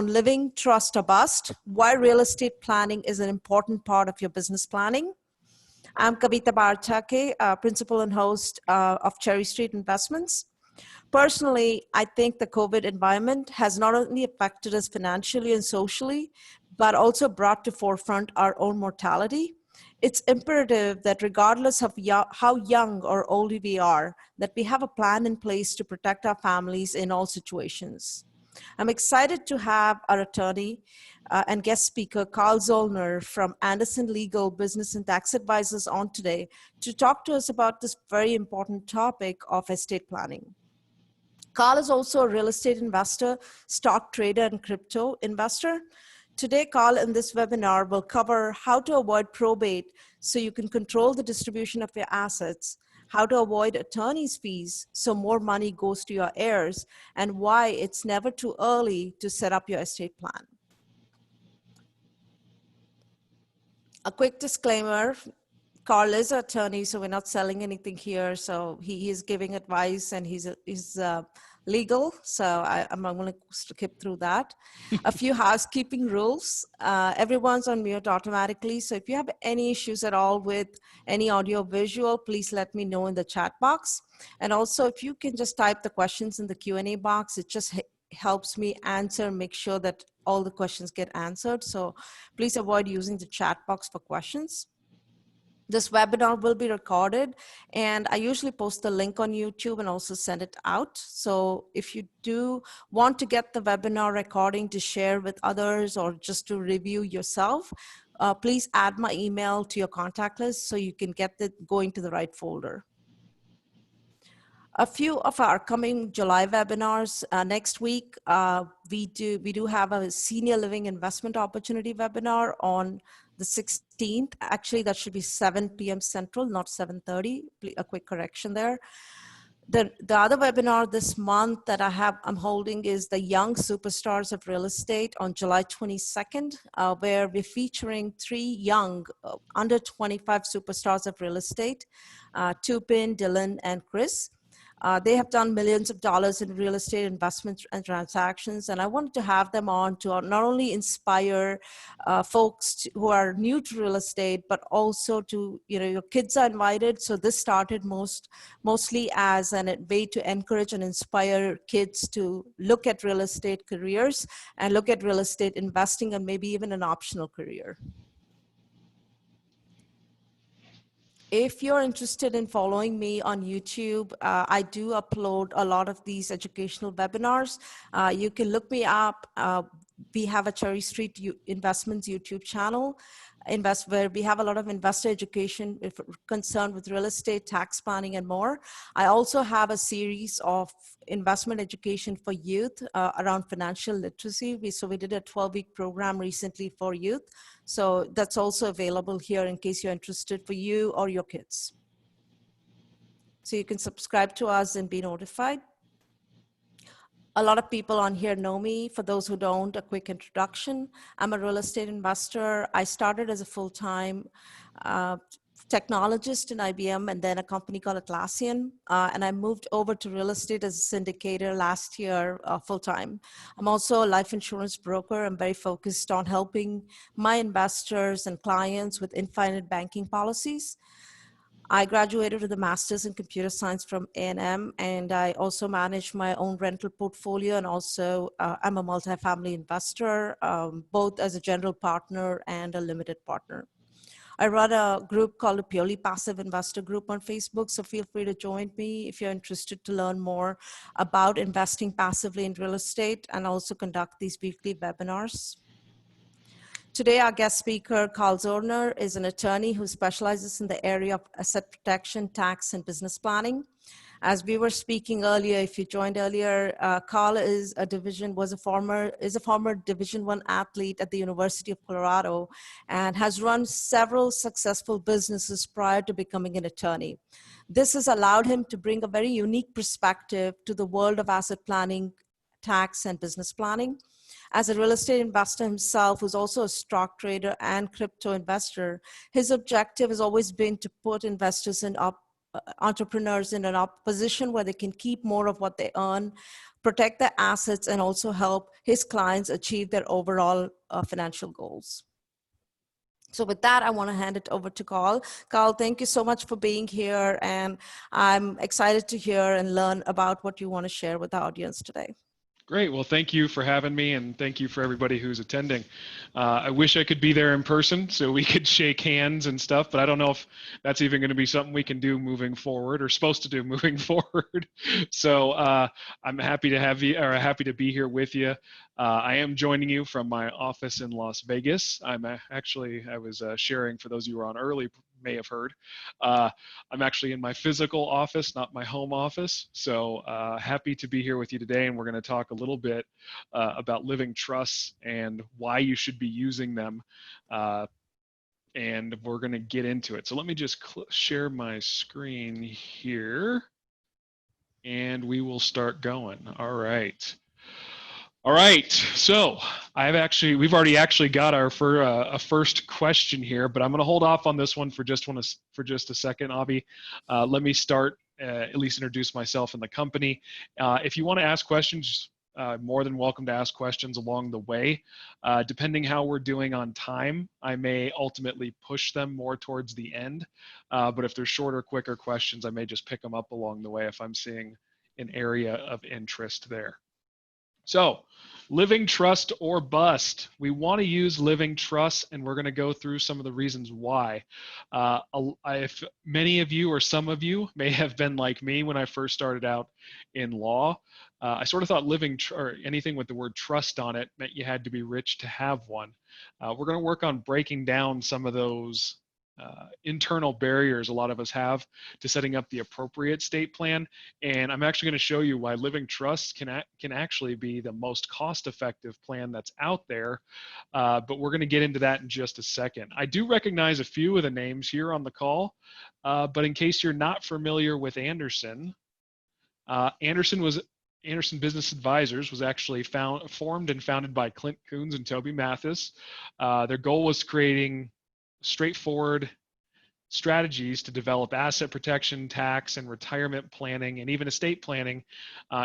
living, trust or bust, why real estate planning is an important part of your business planning. I'm Kavita Bartake, principal and host of Cherry Street Investments. Personally, I think the COVID environment has not only affected us financially and socially, but also brought to forefront our own mortality. It's imperative that regardless of how young or old we are, that we have a plan in place to protect our families in all situations. I'm excited to have our attorney and guest speaker, Carl Zoellner from Anderson Legal Business and Tax Advisors on today to talk to us about this very important topic of estate planning. Carl is also a real estate investor, stock trader, and crypto investor. Today, Carl, in this webinar, will cover how to avoid probate so you can control the distribution of your assets, how to avoid attorney's fees so more money goes to your heirs, and why it's never too early to set up your estate plan. A quick disclaimer, Carl is an attorney, so we're not selling anything here. So he is giving advice and he's legal. So I'm going to skip through that. A few housekeeping rules. Everyone's on mute automatically. So if you have any issues at all with any audio visual, please let me know in the chat box. And also if you can just type the questions in the Q&A box, it just helps me answer, make sure that all the questions get answered. So please avoid using the chat box for questions. This webinar will be recorded, and I usually post the link on YouTube and also send it out. So if you do want to get the webinar recording to share with others or just to review yourself, please add my email to your contact list so you can get it going to the right folder. A few of our coming July webinars next week, we do have a senior living investment opportunity webinar on the 16th. Actually, that should be 7 p.m. Central, not 7:30. A quick correction there. The other webinar this month that I'm holding is the Young Superstars of Real Estate on July 22nd, where we're featuring 3 young, under 25 superstars of real estate, Tupin, Dylan, and Chris. They have done millions of dollars in real estate investments and transactions, and I wanted to have them on to not only inspire folks who are new to real estate, but also to, your kids are invited. So this started mostly as a way to encourage and inspire kids to look at real estate careers and look at real estate investing and maybe even an optional career. If you're interested in following me on YouTube, I do upload a lot of these educational webinars. You can look me up. We have a Cherry Street Investments YouTube channel, where we have a lot of investor education concerned with real estate, tax planning, and more. I also have a series of investment education for youth around financial literacy. So we did a 12-week program recently for youth. So that's also available here in case you're interested for you or your kids. So you can subscribe to us and be notified. A lot of people on here know me. For those who don't, a quick introduction. I'm a real estate investor. I started as a full-time technologist in IBM and then a company called Atlassian. And I moved over to real estate as a syndicator last year full-time. I'm also a life insurance broker. I'm very focused on helping my investors and clients with infinite banking policies. I graduated with a master's in computer science from A&M, and I also manage my own rental portfolio, and also I'm a multifamily investor, both as a general partner and a limited partner. I run a group called the Purely Passive Investor Group on Facebook, so feel free to join me if you're interested to learn more about investing passively in real estate and also conduct these weekly webinars. Today, our guest speaker, Carl Zoellner, is an attorney who specializes in the area of asset protection, tax, and business planning. As we were speaking earlier, if you joined earlier, Carl is a former Division I athlete at the University of Colorado and has run several successful businesses prior to becoming an attorney. This has allowed him to bring a very unique perspective to the world of asset planning, tax, and business planning. As a real estate investor himself, who's also a stock trader and crypto investor, his objective has always been to put investors and entrepreneurs in a position where they can keep more of what they earn, protect their assets, and also help his clients achieve their overall financial goals. So with that, I want to hand it over to Carl. Carl, thank you so much for being here, and I'm excited to hear and learn about what you want to share with the audience today. Great. Well, thank you for having me, and thank you for everybody who's attending. I wish I could be there in person so we could shake hands and stuff, but I don't know if that's even going to be something we can do moving forward or supposed to do moving forward. So I'm happy to have you, or happy to be here with you. I am joining you from my office in Las Vegas. I was sharing, for those of you who are on early, may have heard. I'm actually in my physical office, not my home office. So happy to be here with you today, and we're going to talk a little bit about living trusts and why you should be using them. And we're going to get into it. So let me just share my screen here, and we will start going. All right. All right, so we've already got our first question here, but I'm going to hold off on this one for just a second, Avi. Let me start, at least introduce myself and the company. If you want to ask questions, more than welcome to ask questions along the way. Depending how we're doing on time, I may ultimately push them more towards the end. But if they're shorter, quicker questions, I may just pick them up along the way if I'm seeing an area of interest there. So, living trust or bust. We want to use living trust, and we're going to go through some of the reasons why. If many of you or some of you may have been like me when I first started out in law, I sort of thought or anything with the word trust on it meant you had to be rich to have one. We're going to work on breaking down some of those internal barriers a lot of us have to setting up the appropriate estate plan, and I'm actually going to show you why living trusts can actually be the most cost-effective plan that's out there, but we're going to get into that in just a second. I do recognize a few of the names here on the call, but in case you're not familiar with Anderson, Anderson Business Advisors was actually formed and founded by Clint Coons and Toby Mathis. Their goal was creating straightforward strategies to develop asset protection, tax and retirement planning, and even estate planning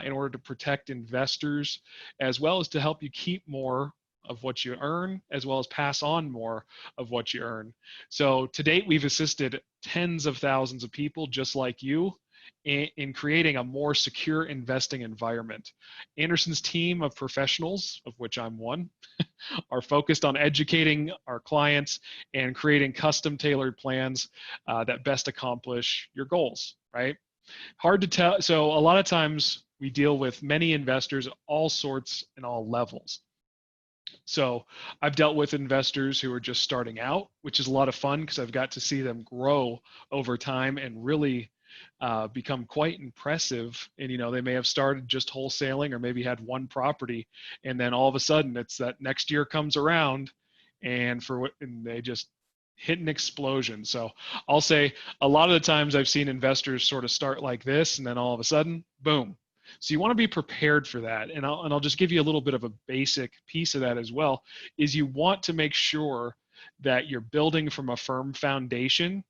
in order to protect investors, as well as to help you keep more of what you earn, as well as pass on more of what you earn. So to date, we've assisted tens of thousands of people just like you in creating a more secure investing environment. Anderson's team of professionals, of which I'm one, are focused on educating our clients and creating custom tailored plans that best accomplish your goals, right? Hard to tell. So a lot of times we deal with many investors at all sorts and all levels. So I've dealt with investors who are just starting out, which is a lot of fun because I've got to see them grow over time and really become quite impressive. And, they may have started just wholesaling or maybe had one property, and then all of a sudden it's that next year comes around and they just hit an explosion. So I'll say a lot of the times I've seen investors sort of start like this, and then all of a sudden, boom. So you want to be prepared for that. And I'll just give you a little bit of a basic piece of that as well, is you want to make sure that you're building from a firm foundation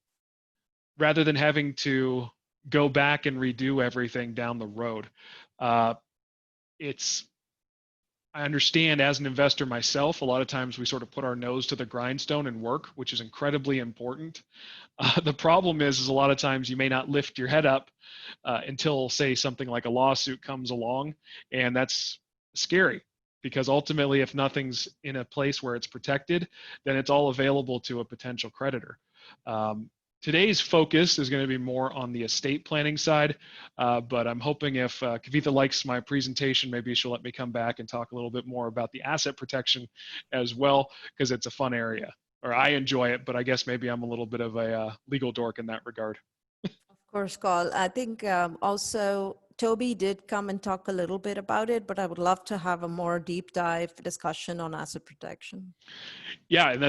rather than having to go back and redo everything down the road. I understand as an investor myself, a lot of times we sort of put our nose to the grindstone and work, which is incredibly important. The problem is a lot of times you may not lift your head up until, say, something like a lawsuit comes along, and that's scary because ultimately if nothing's in a place where it's protected, then it's all available to a potential creditor. Today's focus is going to be more on the estate planning side, but I'm hoping if Kavitha likes my presentation, maybe she'll let me come back and talk a little bit more about the asset protection as well, because it's a fun area, or I enjoy it, but I guess maybe I'm a little bit of a legal dork in that regard. Of course, Carl. I think also Toby did come and talk a little bit about it, but I would love to have a more deep dive discussion on asset protection. Yeah, and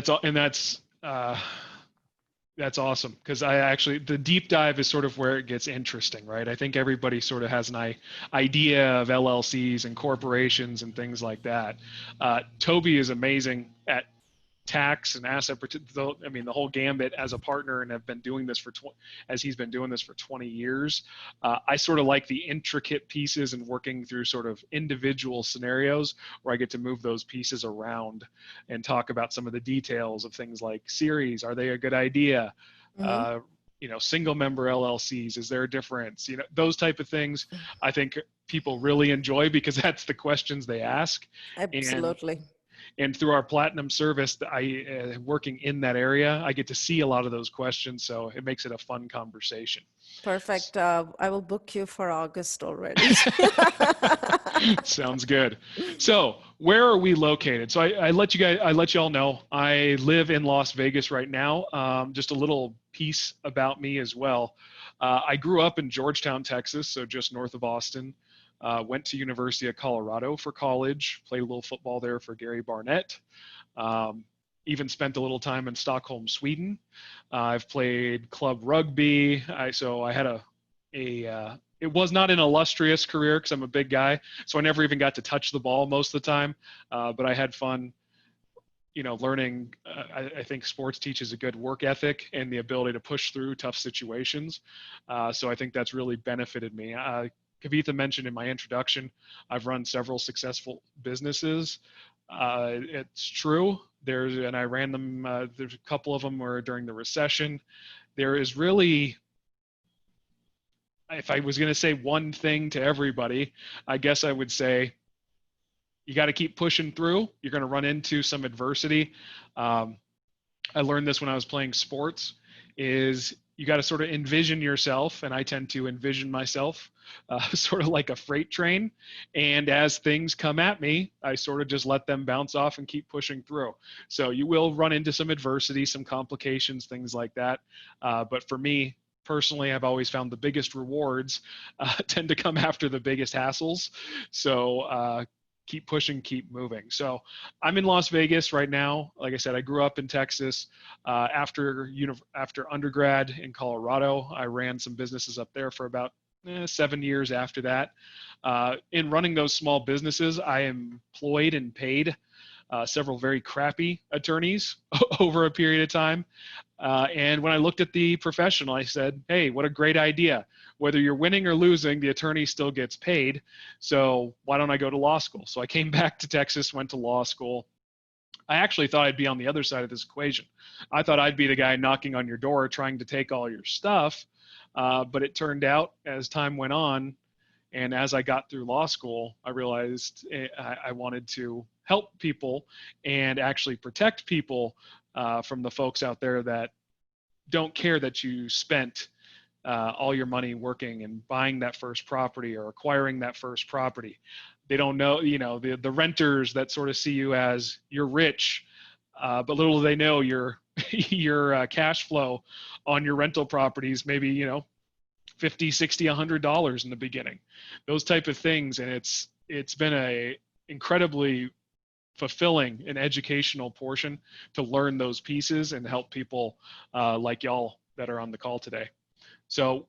that's awesome, because the deep dive is sort of where it gets interesting, right? I think everybody sort of has an idea of LLCs and corporations and things like that. Toby is amazing at tax and asset, I mean, the whole gambit as a partner, and have been doing this as he's been doing this for 20 years. I sort of like the intricate pieces and working through sort of individual scenarios where I get to move those pieces around and talk about some of the details of things like series. Are they a good idea? Mm-hmm. You know, single member LLCs, is there a difference? You know, those type of things I think people really enjoy because that's the questions they ask. Absolutely. And through our platinum service, working in that area, I get to see a lot of those questions. So it makes it a fun conversation. Perfect. I will book you for August already. Sounds good. So where are we located? So I let you all know, I live in Las Vegas right now. Just a little piece about me as well. I grew up in Georgetown, Texas, so just north of Austin. Went to University of Colorado for college, played a little football there for Gary Barnett. Even spent a little time in Stockholm, Sweden. I've played club rugby. So I had it was not an illustrious career because I'm a big guy. So I never even got to touch the ball most of the time. But I had fun, you know, learning. I think sports teaches a good work ethic and the ability to push through tough situations. So I think that's really benefited me. Kavitha mentioned in my introduction, I've run several successful businesses. It's true. And I ran them, there's a couple of them were during the recession. There is really, if I was going to say one thing to everybody, I guess I would say, you got to keep pushing through. You're going to run into some adversity. I learned this when I was playing sports, is you got to sort of envision yourself, and I tend to envision myself sort of like a freight train. And as things come at me, I sort of just let them bounce off and keep pushing through. So you will run into some adversity, some complications, things like that. But for me, personally, I've always found the biggest rewards tend to come after the biggest hassles. So keep pushing, keep moving. So I'm in Las Vegas right now. Like I said, I grew up in Texas. After undergrad in Colorado, I ran some businesses up there for about 7 years after that. In running those small businesses, I employed and paid several very crappy attorneys over a period of time. And when I looked at the professional, I said, hey, what a great idea. Whether you're winning or losing, the attorney still gets paid. So why don't I go to law school? So I came back to Texas, went to law school. I actually thought I'd be on the other side of this equation. I thought I'd be the guy knocking on your door trying to take all your stuff. But it turned out as time went on, and as I got through law school, I realized I wanted to help people and actually protect people from the folks out there that don't care that you spent all your money working and buying that first property or acquiring that first property. They don't know, you know, the renters that sort of see you as you're rich, but little do they know your cash flow on your rental properties, maybe, you know, $50, $60, $100 in the beginning, those type of things. And it's been a incredibly fulfilling and educational portion to learn those pieces and help people like y'all that are on the call today. So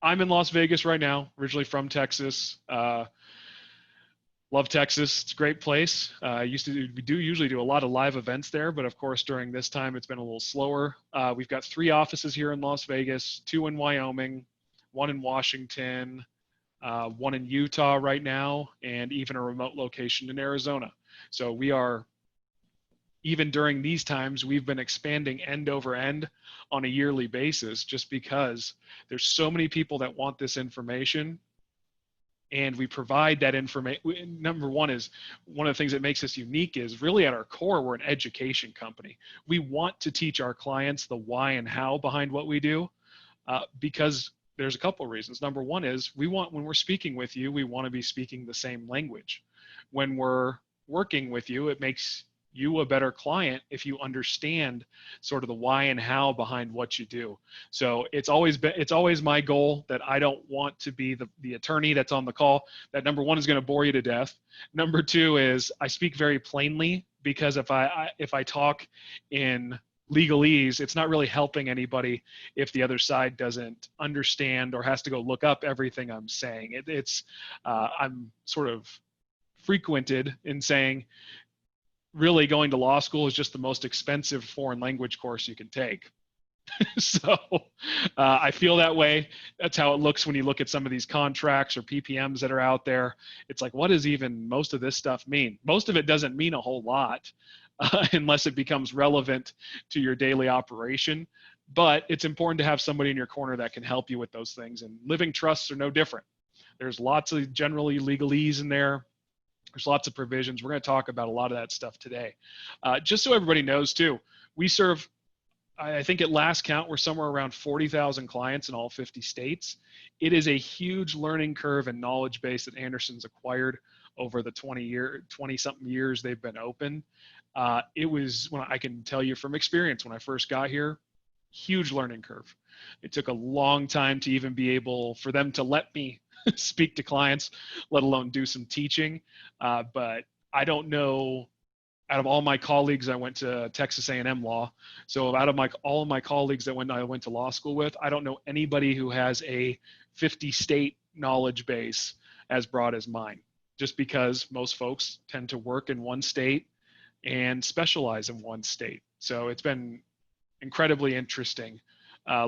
I'm in Las Vegas right now, originally from Texas. Love Texas. It's a great place. We usually do a lot of live events there, but of course during this time it's been a little slower. We've got 3 offices here in Las Vegas, 2 in Wyoming, 1 in Washington, 1 in Utah right now, and even a remote location in Arizona. So we are, even during these times, we've been expanding end over end on a yearly basis just because there's so many people that want this information, and we provide that information. Number one is, one of the things that makes us unique is really at our core, we're an education company. We want to teach our clients the why and how behind what we do because there's a couple of reasons. Number one is when we're speaking with you, we want to be speaking the same language. When we're working with you, it makes you a better client if you understand sort of the why and how behind what you do. So it's always my goal that I don't want to be the attorney that's on the call that, number one, is going to bore you to death. Number two is I speak very plainly, because if I talk in legalese, it's not really helping anybody if the other side doesn't understand or has to go look up everything I'm saying. I'm sort of frequented in saying, really going to law school is just the most expensive foreign language course you can take. So I feel that way. That's how it looks when you look at some of these contracts or PPMs that are out there. It's like, what does even most of this stuff mean? Most of it doesn't mean a whole lot unless it becomes relevant to your daily operation. But it's important to have somebody in your corner that can help you with those things. And living trusts are no different. There's lots of generally legalese in there. There's lots of provisions. We're going to talk about a lot of that stuff today. Just so everybody knows too, we serve, I think at last count, we're somewhere around 40,000 clients in all 50 states. It is a huge learning curve and knowledge base that Anderson's acquired over the 20-something years they've been open. It was, when I can tell you from experience, when I first got here, huge learning curve. It took a long time to even be able for them to let me speak to clients, let alone do some teaching. But I don't know, out of all my colleagues, I went to Texas A&M Law. So out of all of my colleagues that I went to law school with, I don't know anybody who has a 50-state knowledge base as broad as mine, just because most folks tend to work in one state and specialize in one state. So it's been incredibly interesting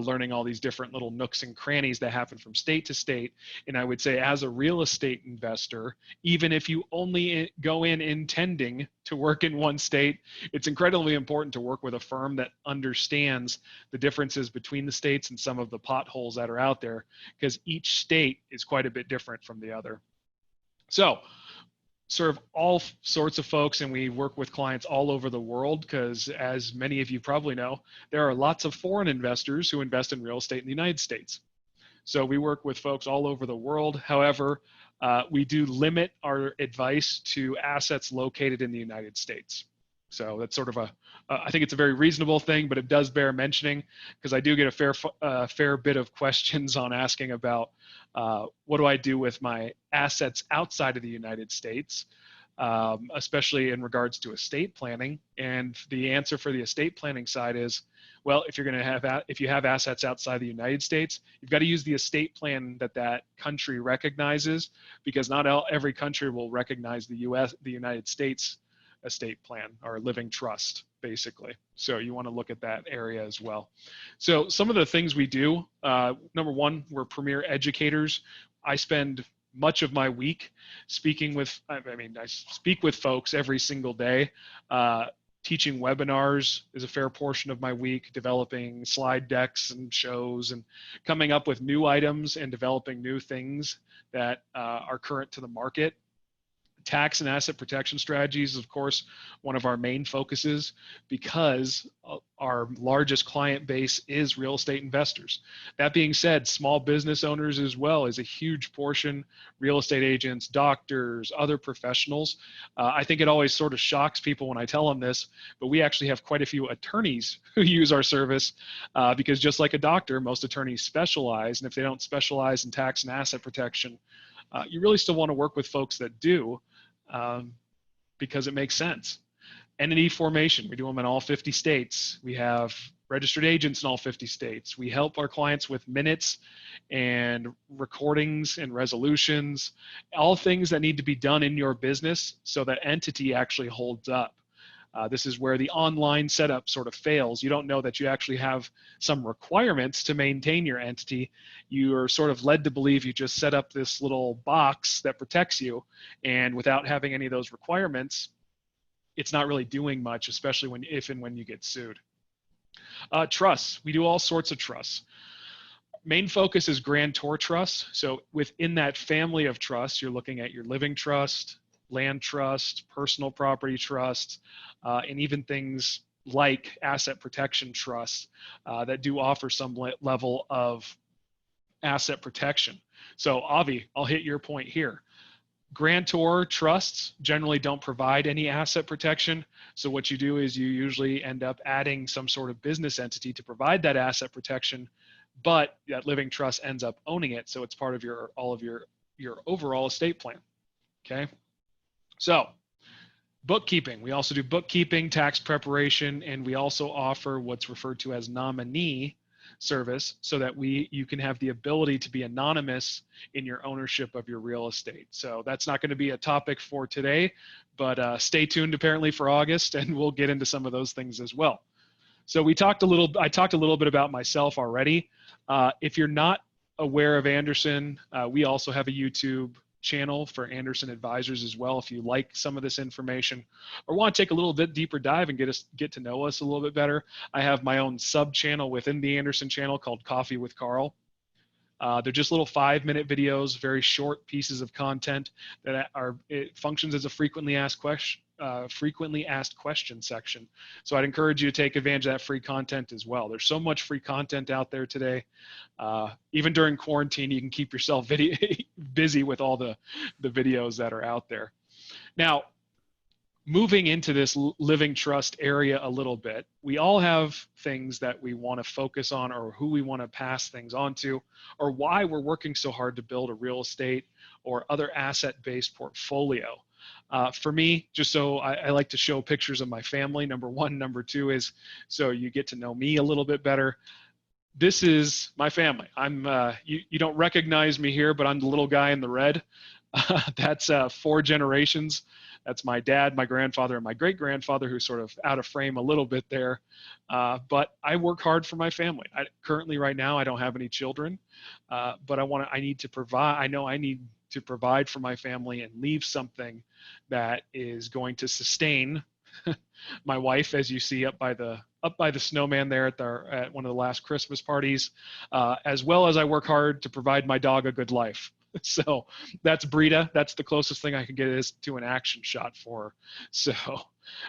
learning all these different little nooks and crannies that happen from state to state. And I would say as a real estate investor, even if you only go in intending to work in one state, it's incredibly important to work with a firm that understands the differences between the states and some of the potholes that are out there, because each state is quite a bit different from the other. So serve all sorts of folks, and we work with clients all over the world because, as many of you probably know, there are lots of foreign investors who invest in real estate in the United States. So we work with folks all over the world. However, we do limit our advice to assets located in the United States. So that's sort of I think it's a very reasonable thing, but it does bear mentioning because I do get a fair bit of questions on asking about what do I do with my assets outside of the United States, especially in regards to estate planning. And the answer for the estate planning side is, well, if you have assets outside the United States, you've got to use the estate plan that country recognizes, because not every country will recognize the United States estate plan or living trust, basically. So you want to look at that area as well. So some of the things we do, number one, we're premier educators. I spend much of my week speaking with, I speak with folks every single day. Teaching webinars is a fair portion of my week, developing slide decks and shows and coming up with new items and developing new things that are current to the market. Tax and asset protection strategies is, of course, one of our main focuses, because our largest client base is real estate investors. That being said, small business owners as well is a huge portion, real estate agents, doctors, other professionals. I think it always sort of shocks people when I tell them this, but we actually have quite a few attorneys who use our service because just like a doctor, most attorneys specialize, and if they don't specialize in tax and asset protection, you really still want to work with folks that do, because it makes sense. Entity formation, we do them in all 50 states. We have registered agents in all 50 states. We help our clients with minutes and recordings and resolutions, all things that need to be done in your business so that entity actually holds up. This is where the online setup sort of fails. You don't know that you actually have some requirements to maintain your entity. You are sort of led to believe you just set up this little box that protects you, and without having any of those requirements, it's not really doing much, especially if and when you get sued. Trusts, we do all sorts of trusts. Main focus is grantor trusts. So within that family of trusts, you're looking at your living trust, land trust, personal property trust, and even things like asset protection trusts that do offer some level of asset protection. So Avi, I'll hit your point here. Grantor trusts generally don't provide any asset protection. So what you do is you usually end up adding some sort of business entity to provide that asset protection, but that living trust ends up owning it. So it's part of all of your overall estate plan. Okay. So bookkeeping, we also do bookkeeping, tax preparation, and we also offer what's referred to as nominee service so that you can have the ability to be anonymous in your ownership of your real estate. So that's not going to be a topic for today, but stay tuned apparently for August, and we'll get into some of those things as well. So I talked a little bit about myself already. If you're not aware of Anderson, we also have a YouTube channel for Anderson Advisors as well. If you like some of this information or want to take a little bit deeper dive and get to know us a little bit better, I have my own sub channel within the Anderson channel called Coffee with Carl. They're just little 5-minute videos, very short pieces of content that it functions as a frequently asked question section. So I'd encourage you to take advantage of that free content as well. There's so much free content out there today. Even during quarantine, you can keep yourself busy with all the videos that are out there. Now, moving into this living trust area a little bit, we all have things that we want to focus on, or who we want to pass things on to, or why we're working so hard to build a real estate or other asset-based portfolio. For me, just so I like to show pictures of my family, number one. Number two is so you get to know me a little bit better. This is my family. You don't recognize me here, but I'm the little guy in the red. That's 4 generations. That's my dad, my grandfather, and my great-grandfather, who's sort of out of frame a little bit there. But I work hard for my family. Currently, right now, I don't have any children, but I need to provide. I know I need to provide for my family and leave something that is going to sustain my wife, as you see up by the snowman there at one of the last Christmas parties, as well as I work hard to provide my dog a good life. So that's Brita. That's the closest thing I can get is to an action shot for her. So,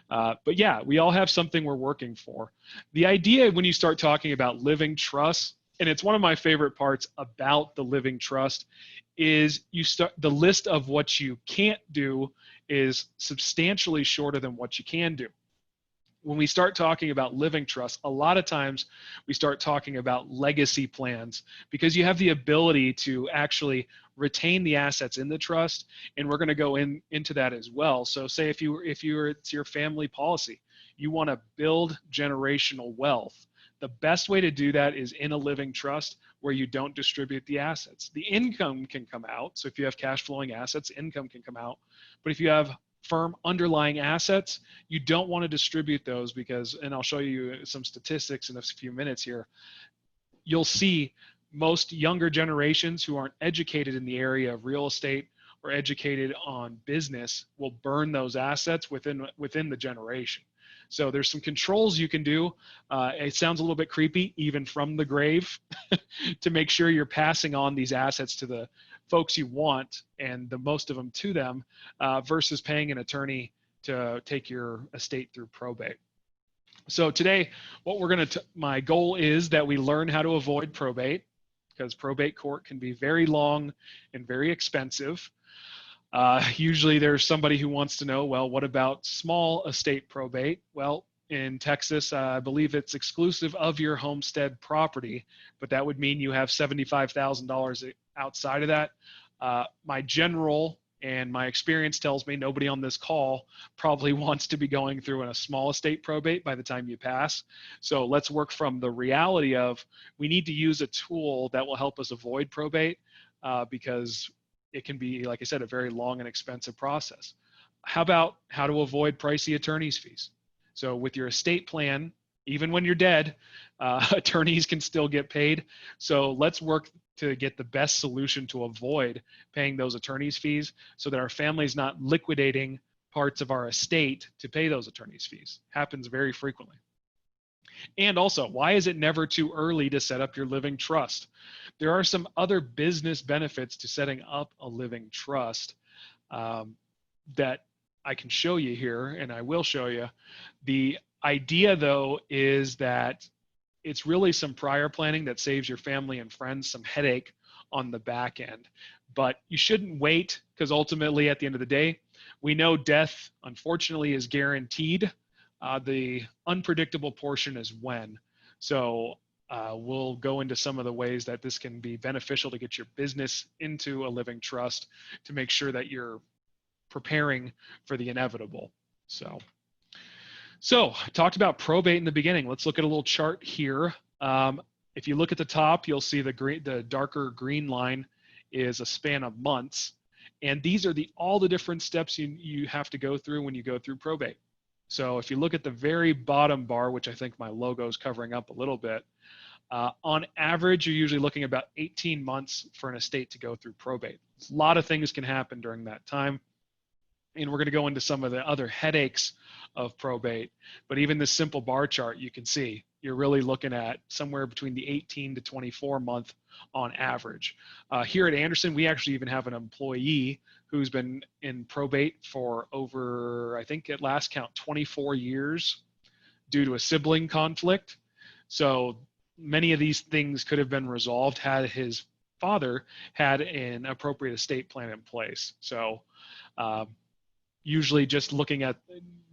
but yeah, we all have something we're working for. The idea when you start talking about living trust, and it's one of my favorite parts about the living trust, is the list of what you can't do is substantially shorter than what you can do. When we start talking about living trust, a lot of times we start talking about legacy plans because you have the ability to actually retain the assets in the trust, and we're going to go into that as well. So say if it's your family policy, you want to build generational wealth. The best way to do that is in a living trust where you don't distribute the assets. The income can come out. So if you have cash flowing assets, income can come out. But if you have firm underlying assets, you don't want to distribute those because, and I'll show you some statistics in a few minutes here, you'll see most younger generations who aren't educated in the area of real estate or educated on business will burn those assets within the generation. So there's some controls you can do. It sounds a little bit creepy, even from the grave, to make sure you're passing on these assets to the folks you want and the most of them to them versus paying an attorney to take your estate through probate. So today, my goal is that we learn how to avoid probate because probate court can be very long and very expensive. Usually there's somebody who wants to know, well, what about small estate probate? Well, in Texas, I believe it's exclusive of your homestead property, but that would mean you have $75,000 outside of that. My general and my experience tells me nobody on this call probably wants to be going through a small estate probate by the time you pass. So let's work from the reality of we need to use a tool that will help us avoid probate because it can be, like I said, a very long and expensive process. How about how to avoid pricey attorney's fees? So with your estate plan, even when you're dead, attorneys can still get paid. So let's work to get the best solution to avoid paying those attorney's fees so that our family's not liquidating parts of our estate to pay those attorney's fees. Happens very frequently. And also, why is it never too early to set up your living trust? There are some other business benefits to setting up a living trust that I can show you here, and I will show you. The idea, though, is that it's really some prior planning that saves your family and friends some headache on the back end. But you shouldn't wait because ultimately, at the end of the day, we know death, unfortunately, is guaranteed. The unpredictable portion is when. So we'll go into some of the ways that this can be beneficial to get your business into a living trust to make sure that you're preparing for the inevitable. So I talked about probate in the beginning. Let's look at a little chart here. If you look at the top, you'll see the darker green line is a span of months. And these are all the different steps you have to go through when you go through probate. So if you look at the very bottom bar, which I think my logo is covering up a little bit, on average, you're usually looking about 18 months for an estate to go through probate. A lot of things can happen during that time. And we're going to go into some of the other headaches of probate. But even this simple bar chart, you can see you're really looking at somewhere between the 18 to 24 month on average. Here at Anderson, we actually even have an employee who's been in probate for over, I think at last count, 24 years due to a sibling conflict. So many of these things could have been resolved had his father had an appropriate estate plan in place. So usually just looking at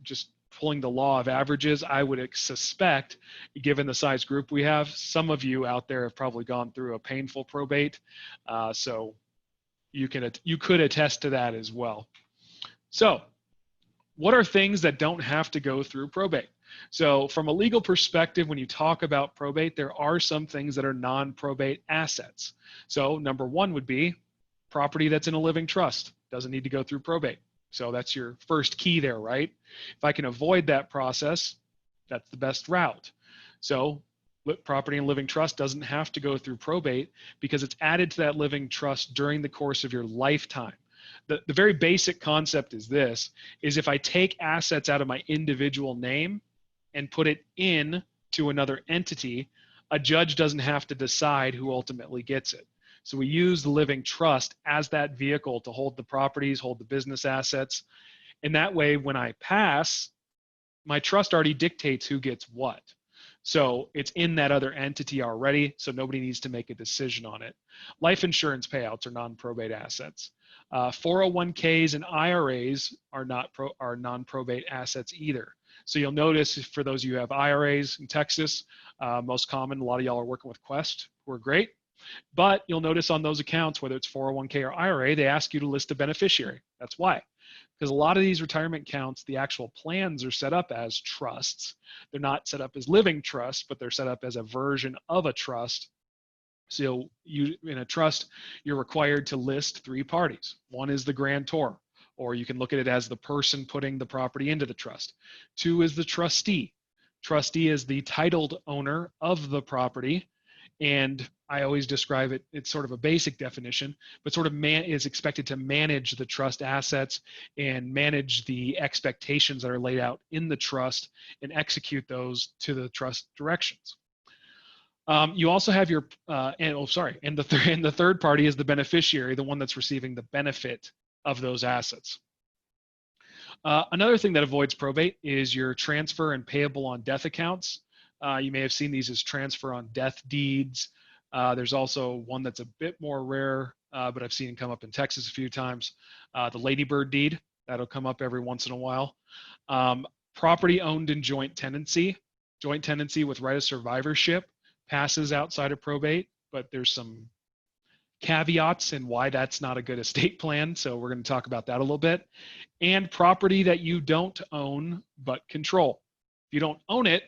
just pulling the law of averages, I would suspect, given the size group we have, some of you out there have probably gone through a painful probate. So you could attest to that as well. So what are things that don't have to go through probate? So from a legal perspective, when you talk about probate, there are some things that are non-probate assets. So number one would be property that's in a living trust. Doesn't need to go through probate. So that's your first key there, right? If I can avoid that process, that's the best route. So property and living trust doesn't have to go through probate because it's added to that living trust during the course of your lifetime. The very basic concept is this, is if I take assets out of my individual name and put it in to another entity, a judge doesn't have to decide who ultimately gets it. So we use the living trust as that vehicle to hold the properties, hold the business assets. And that way, when I pass, my trust already dictates who gets what. So it's in that other entity already, so nobody needs to make a decision on it. Life insurance payouts are non-probate assets. 401ks and IRAs are non-probate assets either. So you'll notice for those of you who have IRAs in Texas, most common, a lot of y'all are working with Quest, who are great. But you'll notice on those accounts, whether it's 401k or IRA, they ask you to list a beneficiary. That's why. Because a lot of these retirement accounts, the actual plans are set up as trusts. They're not set up as living trusts, but they're set up as a version of a trust. So in a trust, you're required to list three parties. One is the grantor, or you can look at it as the person putting the property into the trust. Two is the trustee. Trustee is the titled owner of the property. And I always describe it, it's sort of a basic definition, but sort of is expected to manage the trust assets and manage the expectations that are laid out in the trust and execute those to the trust directions. You also have your, and the third party is the beneficiary, the one that's receiving the benefit of those assets. Another thing that avoids probate is your transfer and payable on death accounts. You may have seen these as transfer on death deeds. There's also one that's a bit more rare, but I've seen it come up in Texas a few times. The Ladybird deed, that'll come up every once in a while. Property owned in joint tenancy with right of survivorship passes outside of probate, but there's some caveats in why that's not a good estate plan. So we're going to talk about that a little bit. And property that you don't own but control. If you don't own it,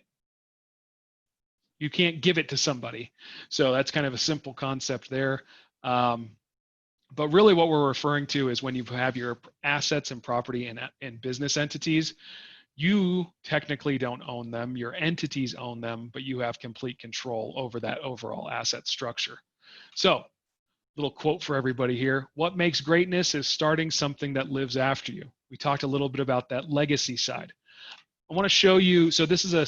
you can't give it to somebody. So that's kind of a simple concept there. But really what we're referring to is when you have your assets and property and business entities, you technically don't own them, your entities own them, but you have complete control over that overall asset structure. So, little quote for everybody here. What makes greatness is starting something that lives after you. We talked a little bit about that legacy side. I want to show you, so this is a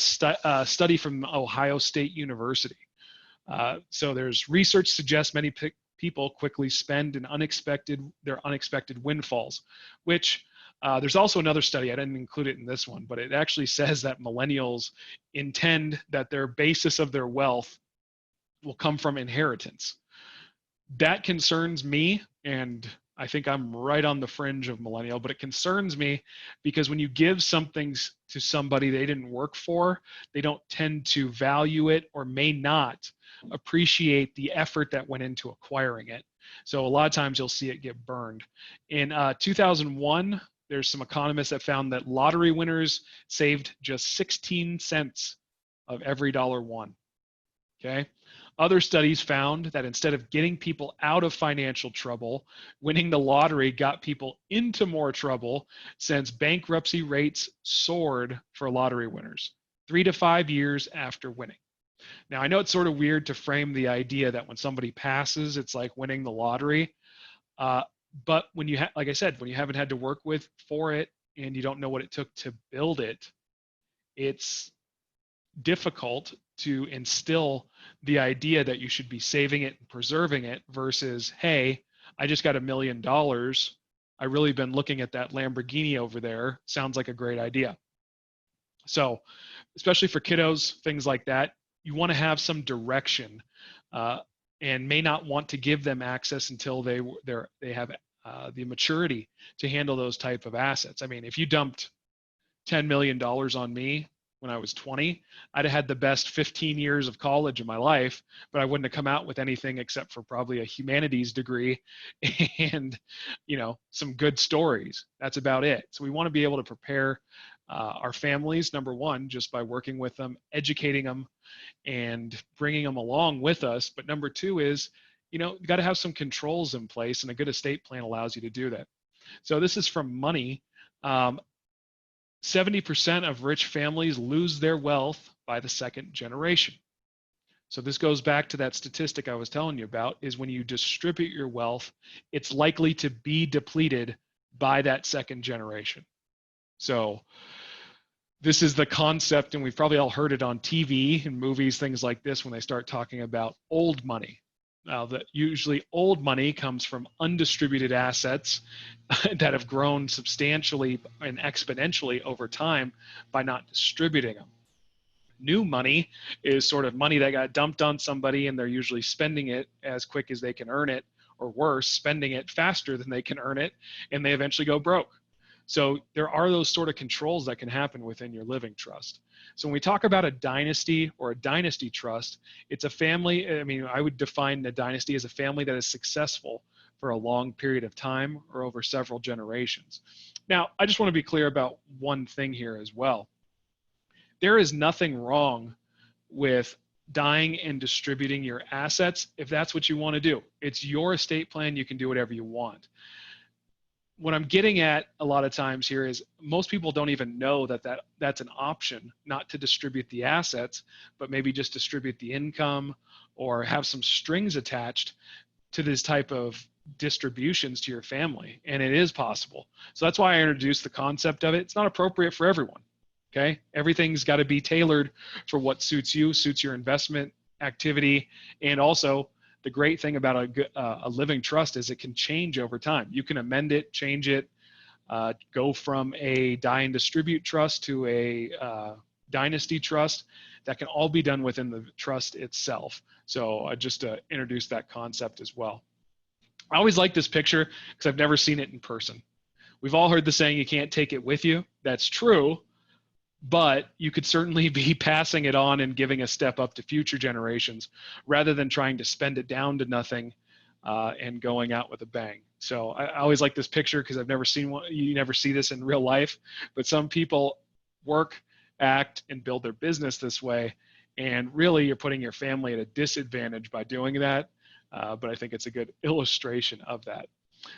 study from Ohio State University. So there's research suggests many people quickly spend their unexpected windfalls, which there's also another study, I didn't include it in this one, but it actually says that millennials intend that their basis of their wealth will come from inheritance. That concerns me, and I think I'm right on the fringe of millennial, but it concerns me because when you give something to somebody they didn't work for, they don't tend to value it or may not appreciate the effort that went into acquiring it. So a lot of times you'll see it get burned. In 2001, there's some economists that found that lottery winners saved just 16 cents of every dollar won. Okay. Other studies found that instead of getting people out of financial trouble, winning the lottery got people into more trouble, since bankruptcy rates soared for lottery winners 3 to 5 years after winning. Now, I know it's sort of weird to frame the idea that when somebody passes, it's like winning the lottery. Uh, but when you like I said, when you haven't had to work for it and you don't know what it took to build it, it's difficult to instill the idea that you should be saving it and preserving it versus, hey, I just got $1 million. I really been looking at that Lamborghini over there. Sounds like a great idea. So, especially for kiddos, things like that, you want to have some direction, and may not want to give them access until they have the maturity to handle those type of assets. I mean, if you dumped $10 million on me when I was 20, I'd have had the best 15 years of college in my life, but I wouldn't have come out with anything except for probably a humanities degree and, some good stories. That's about it. So we want to be able to prepare our families, number one, just by working with them, educating them, and bringing them along with us. But number two is, you got to have some controls in place, and a good estate plan allows you to do that. So this is from Money. 70% of rich families lose their wealth by the second generation. So this goes back to that statistic I was telling you about, is when you distribute your wealth, it's likely to be depleted by that second generation. So this is the concept, and we've probably all heard it on TV and movies, things like this, when they start talking about old money. Now, usually old money comes from undistributed assets that have grown substantially and exponentially over time by not distributing them. New money is sort of money that got dumped on somebody, and they're usually spending it as quick as they can earn it, or worse, spending it faster than they can earn it, and they eventually go broke. So there are those sort of controls that can happen within your living trust. So when we talk about a dynasty or a dynasty trust, it's a family. I mean, I would define a dynasty as a family that is successful for a long period of time or over several generations. Now, I just want to be clear about one thing here as well. There is nothing wrong with dying and distributing your assets if that's what you want to do. It's your estate plan. You can do whatever you want. What I'm getting at a lot of times here is most people don't even know that's an option, not to distribute the assets, but maybe just distribute the income or have some strings attached to this type of distributions to your family. And it is possible. So that's why I introduced the concept of it. It's not appropriate for everyone. Okay. Everything's got to be tailored for what suits you, suits your investment activity, and also the great thing about a living trust is it can change over time. You can amend it, change it, go from a die and distribute trust to a dynasty trust. That can all be done within the trust itself. So just to introduce that concept as well. I always like this picture because I've never seen it in person. We've all heard the saying, you can't take it with you. That's true. But you could certainly be passing it on and giving a step up to future generations rather than trying to spend it down to nothing and going out with a bang. So I always like this picture because I've never seen one. You never see this in real life, but some people work, act, and build their business this way. And really you're putting your family at a disadvantage by doing that. But I think it's a good illustration of that.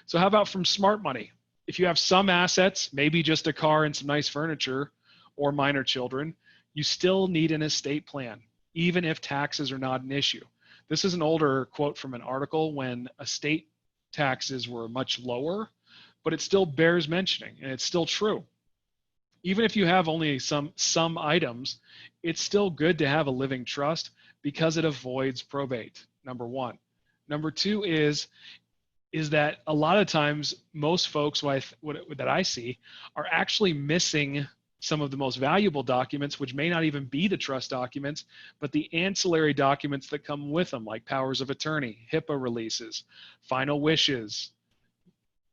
So how about from smart money? If you have some assets, maybe just a car and some nice furniture, or minor children, you still need an estate plan, even if taxes are not an issue. This is an older quote from an article when estate taxes were much lower, but it still bears mentioning, and it's still true. Even if you have only some items, it's still good to have a living trust because it avoids probate, number one. Number two is that a lot of times most folks that I see are actually missing some of the most valuable documents, which may not even be the trust documents, but the ancillary documents that come with them, like powers of attorney, HIPAA releases, final wishes,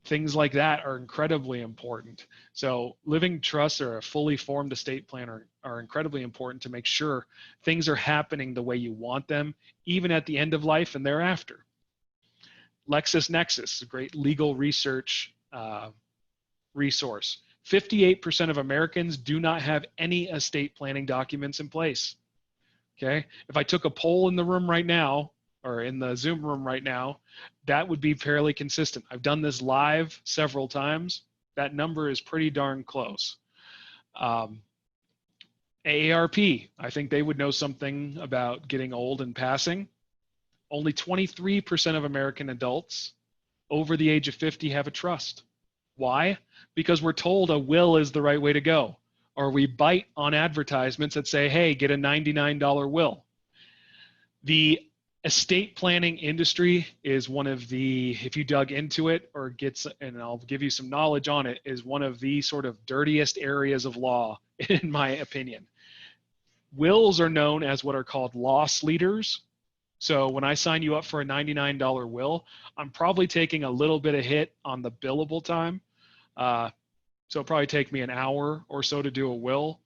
things like that are incredibly important. So living trusts or a fully formed estate plan are incredibly important to make sure things are happening the way you want them, even at the end of life and thereafter. LexisNexis, a great legal research resource. 58% of Americans do not have any estate planning documents in place. Okay. If I took a poll in the room right now, or in the Zoom room right now, that would be fairly consistent. I've done this live several times. That number is pretty darn close. AARP, I think they would know something about getting old and passing. Only 23% of American adults over the age of 50 have a trust. Why? Because we're told a will is the right way to go. Or we bite on advertisements that say, hey, get a $99 will. The estate planning industry is one of the, if you dug into it or gets, and I'll give you some knowledge on it, is one of the sort of dirtiest areas of law, in my opinion. Wills are known as what are called loss leaders. So when I sign you up for a $99 will, I'm probably taking a little bit of hit on the billable time. So it'll probably take me an hour or so to do a will.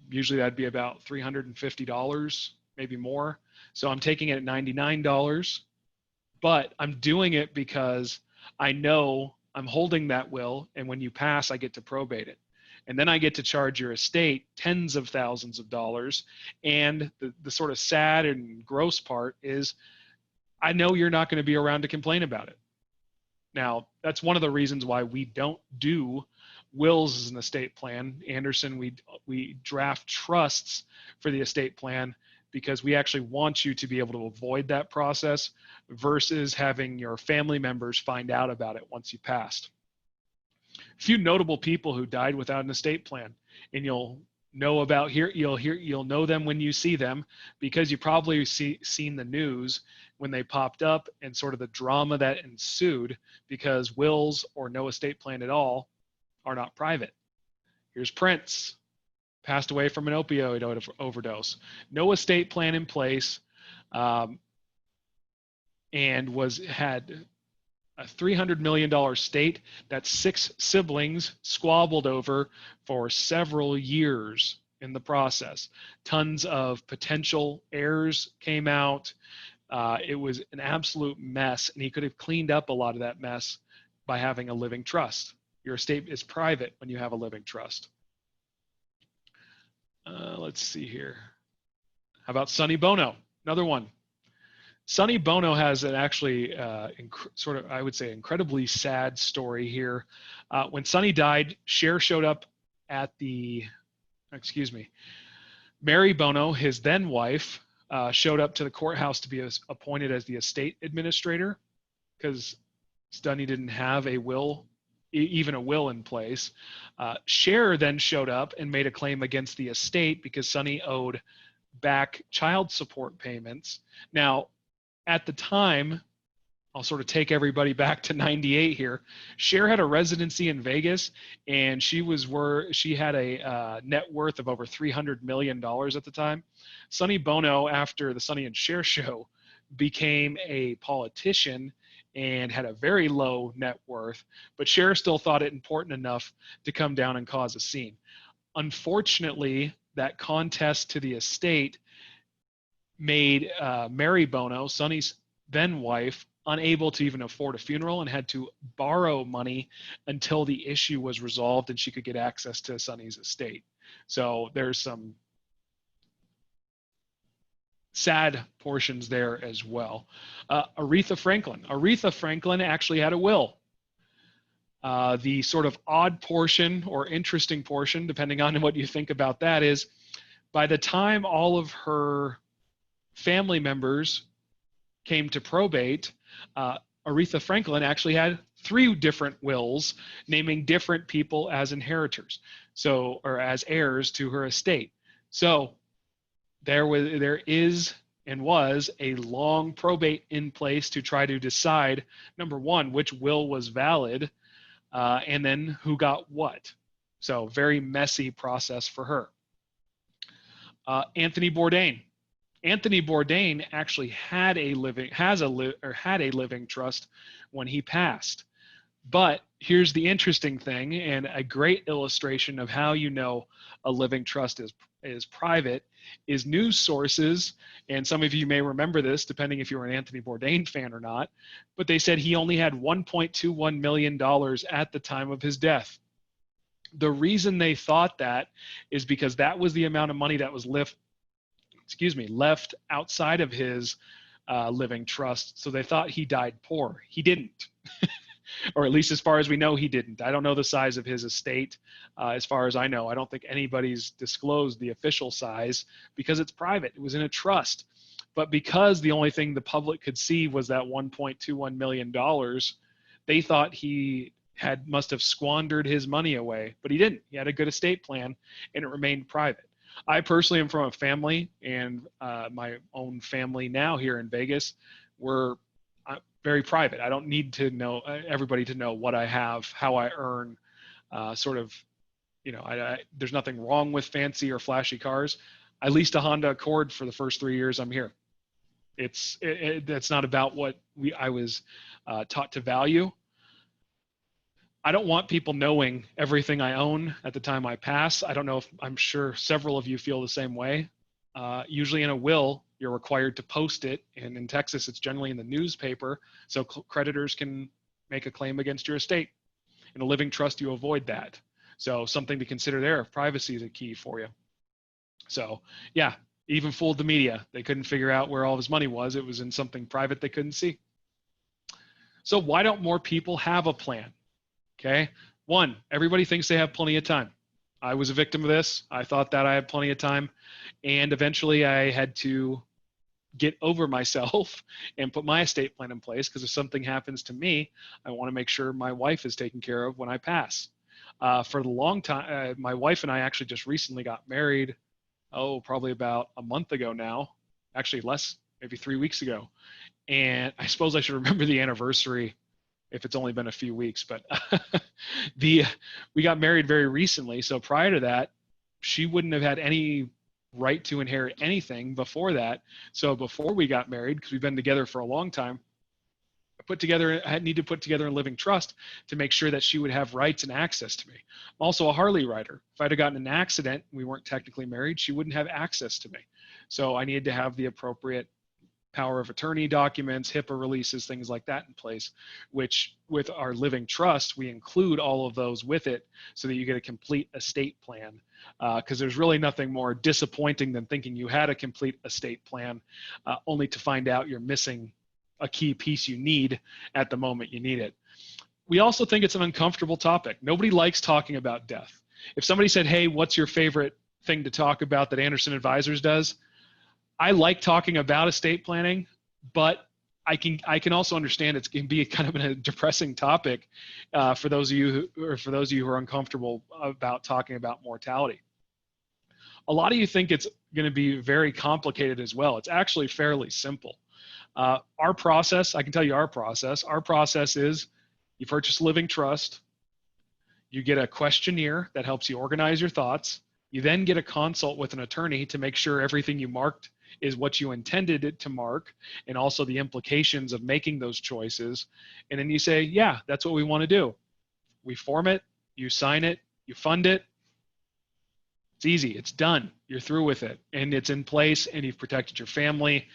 Usually that'd be about $350, maybe more. So I'm taking it at $99, but I'm doing it because I know I'm holding that will, and when you pass, I get to probate it. And then I get to charge your estate tens of thousands of dollars. And the sort of sad and gross part is I know you're not going to be around to complain about it. Now, that's one of the reasons why we don't do wills as an estate plan. Anderson, we draft trusts for the estate plan because we actually want you to be able to avoid that process versus having your family members find out about it once you passed. A few notable people who died without an estate plan, and you'll know about here, you'll know them when you see them because you probably seen the news when they popped up and sort of the drama that ensued because wills or no estate plan at all are not private. Here's Prince, passed away from an opioid overdose. No estate plan in place, and had a $300 million estate that 6 siblings squabbled over for several years in the process. Tons of potential heirs came out. It was an absolute mess, and he could have cleaned up a lot of that mess by having a living trust. Your estate is private when you have a living trust. Let's see here. How about Sonny Bono? Another one. Sonny Bono has an actually sort of, I would say, incredibly sad story here. When Sonny died, Cher showed up at Mary Bono, his then wife, showed up to the courthouse to be appointed as the estate administrator because Sonny didn't have a will, even a will in place. Cher then showed up and made a claim against the estate because Sonny owed back child support payments. Now, at the time, I'll sort of take everybody back to 98 here. Cher had a residency in Vegas, and she had a net worth of over $300 million at the time. Sonny Bono, after the Sonny and Cher show, became a politician and had a very low net worth, but Cher still thought it important enough to come down and cause a scene. Unfortunately, that contest to the estate made Mary Bono, Sonny's then wife, unable to even afford a funeral and had to borrow money until the issue was resolved and she could get access to Sonny's estate. So there's some sad portions there as well. Aretha Franklin. Aretha Franklin actually had a will. The sort of odd portion or interesting portion, depending on what you think about that, is by the time all of her family members came to probate, Aretha Franklin actually had 3 different wills naming different people as inheritors, or as heirs to her estate. So there is and was a long probate in place to try to decide, number one, which will was valid, and then who got what. So very messy process for her. Anthony Bourdain. Anthony Bourdain actually had a living trust when he passed. But here's the interesting thing, and a great illustration of how you know a living trust is private, is news sources, and some of you may remember this, depending if you're an Anthony Bourdain fan or not, but they said he only had $1.21 million at the time of his death. The reason they thought that is because that was the amount of money that was left left outside of his living trust. So they thought he died poor. He didn't. Or at least as far as we know, he didn't. I don't know the size of his estate. As far as I know, I don't think anybody's disclosed the official size because it's private. It was in a trust. But because the only thing the public could see was that $1.21 million, they thought he must have squandered his money away, but he didn't. He had a good estate plan and it remained private. I personally am from a family, and my own family now here in Vegas, we're very private. I don't need to know everybody to know what I have, how I earn, there's nothing wrong with fancy or flashy cars. I leased a Honda Accord for the first 3 years I'm here. That's not about what I was taught to value. I don't want people knowing everything I own at the time I pass. I'm sure several of you feel the same way. Usually in a will, you're required to post it. And in Texas, it's generally in the newspaper. So creditors can make a claim against your estate. In a living trust, you avoid that. So something to consider there. Privacy is a key for you. So yeah, even fooled the media. They couldn't figure out where all of his money was. It was in something private they couldn't see. So why don't more people have a plan? Okay. One, everybody thinks they have plenty of time. I was a victim of this. I thought that I had plenty of time. And eventually I had to get over myself and put my estate plan in place, because if something happens to me, I want to make sure my wife is taken care of when I pass. For the long time, my wife and I actually just recently got married, probably about a month ago now, actually less, maybe 3 weeks ago. And I suppose I should remember the anniversary if it's only been a few weeks, but we got married very recently. So prior to that, she wouldn't have had any right to inherit anything before that. So before we got married, because we've been together for a long time, I need to put together a living trust to make sure that she would have rights and access to me. I'm also a Harley rider. If I'd have gotten in an accident, we weren't technically married, she wouldn't have access to me. So I needed to have the appropriate power of attorney documents, HIPAA releases, things like that in place, which with our living trust, we include all of those with it so that you get a complete estate plan. Because there's really nothing more disappointing than thinking you had a complete estate plan only to find out you're missing a key piece you need at the moment you need it. We also think it's an uncomfortable topic. Nobody likes talking about death. If somebody said, hey, what's your favorite thing to talk about that Anderson Advisors does? I like talking about estate planning, but I can also understand it can be kind of a depressing topic for those of you who are uncomfortable about talking about mortality. A lot of you think it's going to be very complicated as well. It's actually fairly simple. Our process, I can tell you our process. Our process is you purchase a living trust, you get a questionnaire that helps you organize your thoughts. You then get a consult with an attorney to make sure everything you marked is what you intended it to mark, and also the implications of making those choices. And then you say, yeah, that's what we want to do. We form it, you sign it, you fund it. It's easy, it's done. You're through with it, and it's in place, and you've protected your family.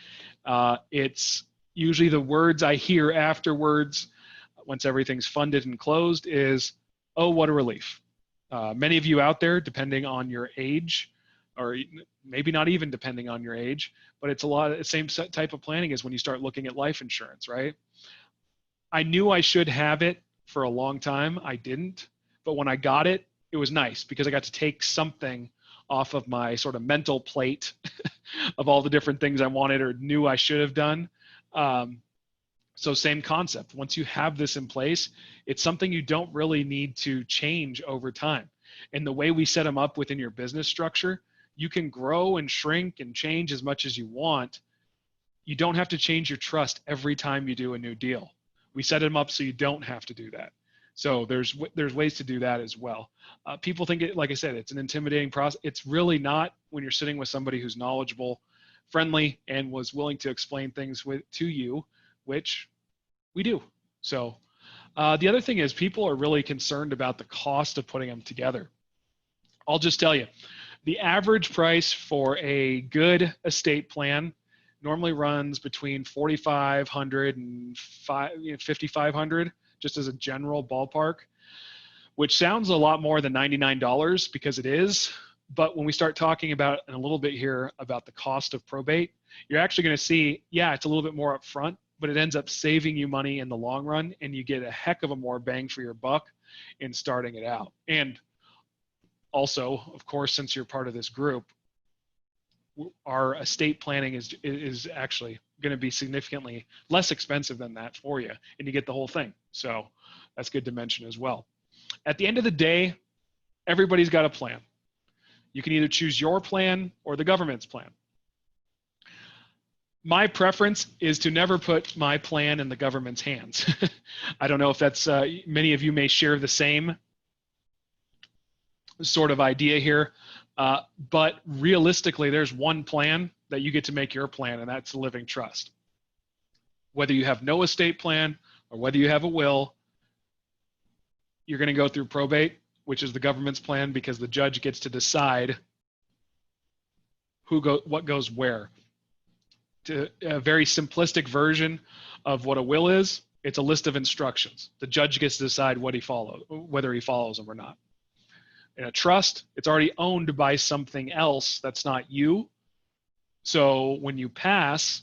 It's usually the words I hear afterwards, once everything's funded and closed, is, oh, what a relief. Many of you out there, depending on your age, or maybe not even depending on your age, but it's a lot of the same type of planning as when you start looking at life insurance, right? I knew I should have it for a long time. I didn't, but when I got it, it was nice because I got to take something off of my sort of mental plate of all the different things I wanted or knew I should have done. So same concept. Once you have this in place, it's something you don't really need to change over time. And the way we set them up within your business structure, you can grow and shrink and change as much as you want. You don't have to change your trust every time you do a new deal. We set them up so you don't have to do that. So there's ways to do that as well. People think it, like I said, it's an intimidating process. It's really not when you're sitting with somebody who's knowledgeable, friendly, and was willing to explain things to you, which we do. So the other thing is people are really concerned about the cost of putting them together. I'll just tell you, the average price for a good estate plan normally runs between $4,500 and $5,500, just as a general ballpark, which sounds a lot more than $99 because it is, But when we start talking about in a little bit here about the cost of probate, you're actually going to see, yeah, it's a little bit more upfront, but it ends up saving you money in the long run, and you get a heck of a more bang for your buck in starting it out. And also, of course, since you're part of this group, our estate planning is actually going to be significantly less expensive than that for you, and you get the whole thing. So that's good to mention as well. At the end of the day, everybody's got a plan. You can either choose your plan or the government's plan. My preference is to never put my plan in the government's hands. I don't know if that's, many of you may share the same sort of idea here, but realistically, there's one plan that you get to make your plan, and that's a living trust. Whether you have no estate plan or whether you have a will, you're going to go through probate, which is the government's plan, because the judge gets to decide what goes where. To a very simplistic version of what a will is, it's a list of instructions. The judge gets to decide whether he follows them or not. In a trust, it's already owned by something else that's not you. So when you pass,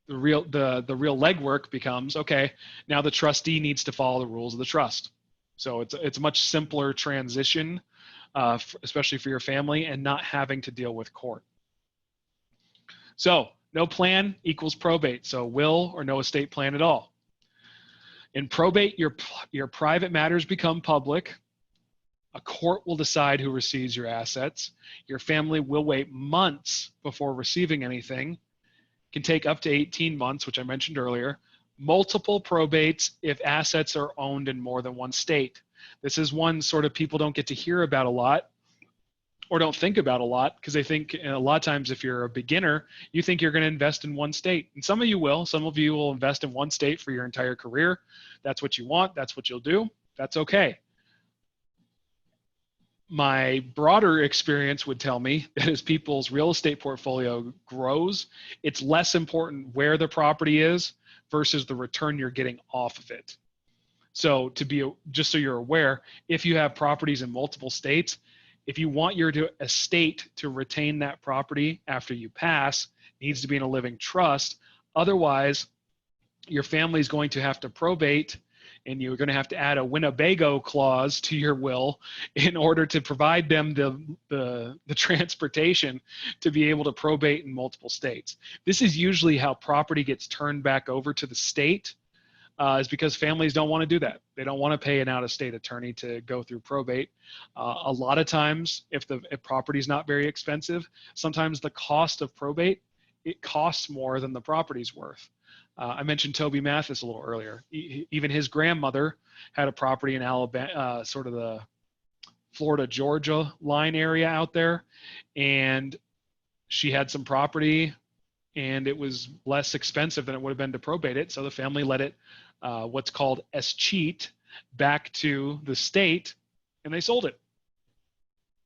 the real legwork becomes, okay, now the trustee needs to follow the rules of the trust. So it's a much simpler transition, especially for your family, and not having to deal with court. So no plan equals probate. So will or no estate plan at all. In probate, your private matters become public. A court will decide who receives your assets. Your family will wait months before receiving anything. It can take up to 18 months, which I mentioned earlier. Multiple probates if assets are owned in more than one state. This is one sort of people don't get to hear about a lot or don't think about a lot, because they think a lot of times if you're a beginner, you think you're going to invest in one state. And some of you will. Some of you will invest in one state for your entire career. That's what you want. That's what you'll do. That's okay. My broader experience would tell me that as people's real estate portfolio grows, it's less important where the property is versus the return you're getting off of it. So just so you're aware, if you have properties in multiple states, if you want your estate to retain that property after you pass, it needs to be in a living trust. Otherwise, your family is going to have to probate, and you're going to have to add a Winnebago clause to your will in order to provide them the transportation to be able to probate in multiple states. This is usually how property gets turned back over to the state, is because families don't want to do that. They don't want to pay an out-of-state attorney to go through probate. A lot of times, if property is not very expensive, sometimes the cost of probate, it costs more than the property's worth. I mentioned Toby Mathis a little earlier. Even his grandmother had a property in Alabama, sort of the Florida-Georgia line area out there, and she had some property, and it was less expensive than it would have been to probate it, so the family let it, what's called escheat, back to the state, and they sold it.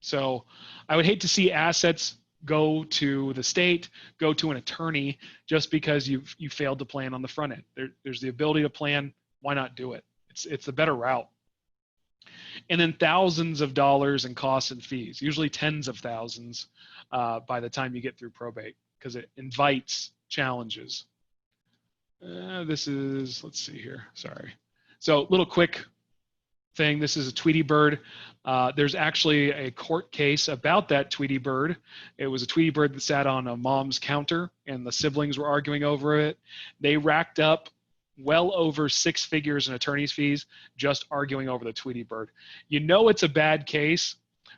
So I would hate to see assets go to the state, go to an attorney, just because you failed to plan on the front end. There's the ability to plan. Why not do it? It's the better route. And then thousands of dollars in costs and fees, usually tens of thousands by the time you get through probate, because it invites challenges. Let's see here, sorry. So little quick thing, this is a Tweety bird. There's actually a court case about that Tweety bird. It was a Tweety bird that sat on a mom's counter, and the siblings were arguing over it. They racked up well over 6 figures in attorney's fees just arguing over the Tweety bird. You know it's a bad case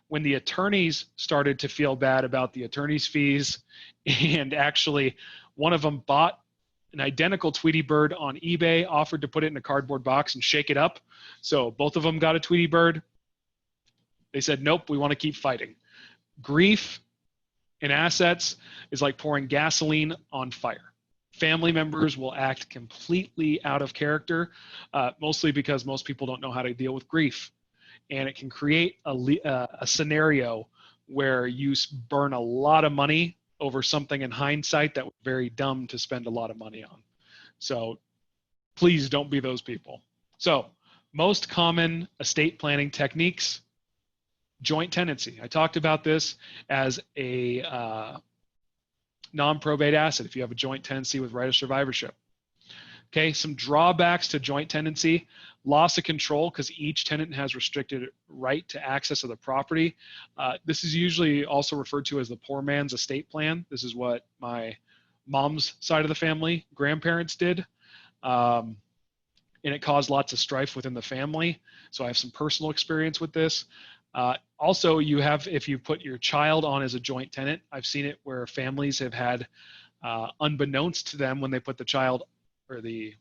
when the attorneys started to feel bad about the attorney's fees, and actually one of them bought an identical Tweety bird on eBay, offered to put it in a cardboard box and shake it up. So both of them got a Tweety bird. They said, nope, we want to keep fighting. Grief in assets is like pouring gasoline on fire. Family members will act completely out of character, mostly because most people don't know how to deal with grief. And it can create a scenario where you burn a lot of money over something in hindsight that was very dumb to spend a lot of money on. So please don't be those people. So most common estate planning techniques: Joint tenancy. I talked about this as a non-probate asset if you have a joint tenancy with right of survivorship. Okay, some drawbacks to joint tenancy: loss of control because each tenant has restricted right to access of the property. This is usually also referred to as the poor man's estate plan. This is what my mom's side of the family, grandparents did. And it caused lots of strife within the family. So I have some personal experience with this. Also, you have, if you put your child on as a joint tenant, I've seen it where families have had, unbeknownst to them when they put the child or the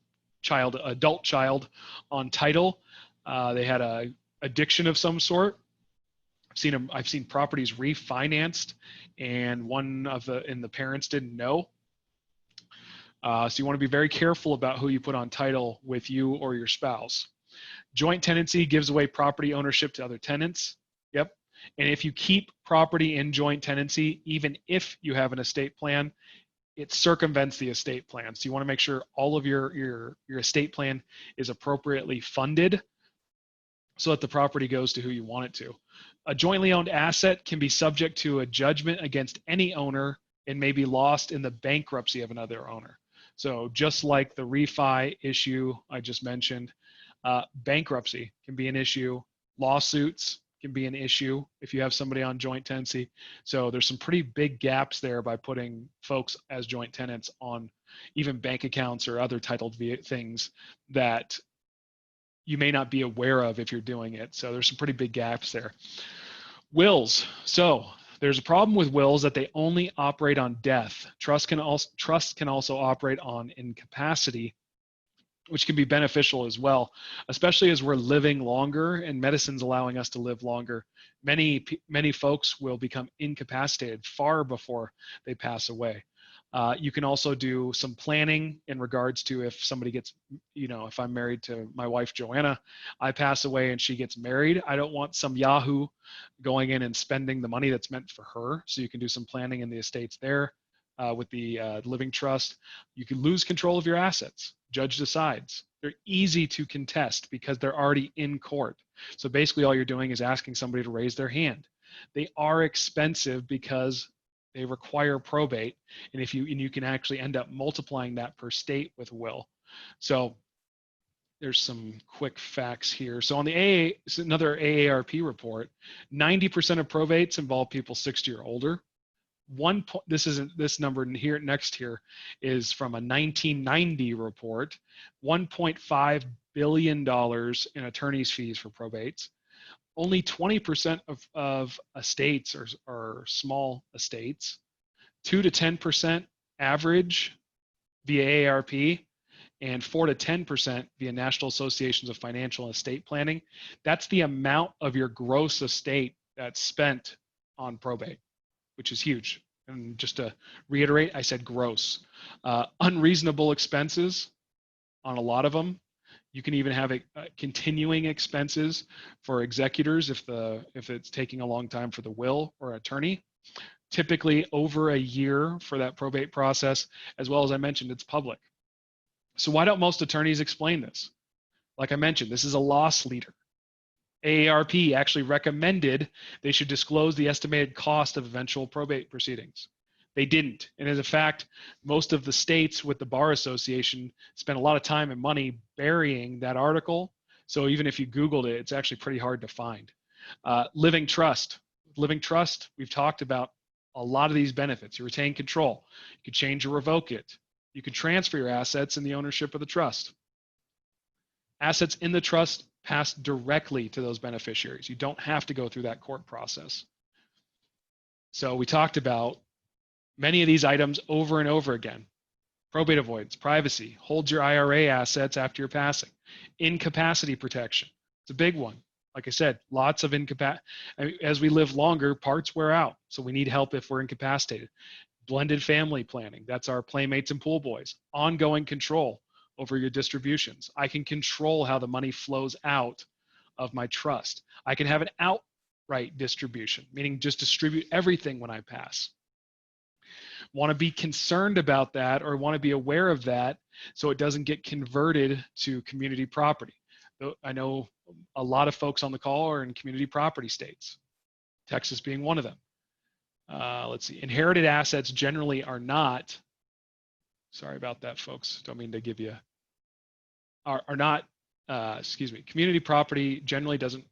adult child on title, they had a addiction of some sort. I've seen properties refinanced and the parents didn't know. So you want to be very careful about who you put on title with you or your spouse. Joint tenancy gives away property ownership to other tenants. Yep. And if you keep property in joint tenancy, even if you have an estate plan, it circumvents the estate plan. So you want to make sure all of your estate plan is appropriately funded so that the property goes to who you want it to. A jointly owned asset can be subject to a judgment against any owner and may be lost in the bankruptcy of another owner. So just like the refi issue I just mentioned, bankruptcy can be an issue. Lawsuits can be an issue if you have somebody on joint tenancy. So there's some pretty big gaps there by putting folks as joint tenants on even bank accounts or other titled things that you may not be aware of if you're doing it. So there's some pretty big gaps there. Wills. So there's a problem with wills that they only operate on death. Trust can also operate on incapacity, which can be beneficial as well, especially as we're living longer and medicine's allowing us to live longer. Many folks will become incapacitated far before they pass away. You can also do some planning in regards to if somebody gets, if I'm married to my wife, Joanna, I pass away and she gets married. I don't want some Yahoo going in and spending the money that's meant for her. So you can do some planning in the estates there with the living trust. You can lose control of your assets. Judge decides. They're easy to contest because they're already in court. So basically all you're doing is asking somebody to raise their hand. They are expensive because they require probate, and you can actually end up multiplying that per state with will. So there's some quick facts here. So on another AARP report, 90% of probates involve people 60 or older. This number here next here is from a 1990 report. $1.5 billion in attorney's fees for probates. Only 20% of estates are small estates. 2 to 10% average via AARP, and 4 to 10% via National Associations of Financial and Estate Planning. That's the amount of your gross estate that's spent on probate, which is huge. And just to reiterate, I said gross. Unreasonable expenses on a lot of them. You can even have continuing expenses for executors if it's taking a long time for the will or attorney. Typically over a year for that probate process, as well as I mentioned, it's public. So why don't most attorneys explain this? Like I mentioned, this is a loss leader. AARP actually recommended they should disclose the estimated cost of eventual probate proceedings. They didn't. And as a fact, most of the states with the Bar Association spent a lot of time and money burying that article. So even if you Googled it, it's actually pretty hard to find. Living trust. Living trust, we've talked about a lot of these benefits. You retain control. You can change or revoke it. You can transfer your assets in the ownership of the trust. Assets in the trust pass directly to those beneficiaries. You don't have to go through that court process. So we talked about many of these items over and over again. Probate avoidance, privacy, holds your IRA assets after your passing. Incapacity protection, it's a big one. Like I said, lots of as we live longer, parts wear out. So we need help if we're incapacitated. Blended family planning, that's our playmates and pool boys. Ongoing control over your distributions. I can control how the money flows out of my trust. I can have an outright distribution, meaning just distribute everything when I pass. Want to be concerned about that or want to be aware of that so it doesn't get converted to community property. I know a lot of folks on the call are in community property states. Texas being one of them. Let's see, inherited assets generally are not, sorry about that, folks, don't mean to give you, are not, excuse me, community property generally doesn't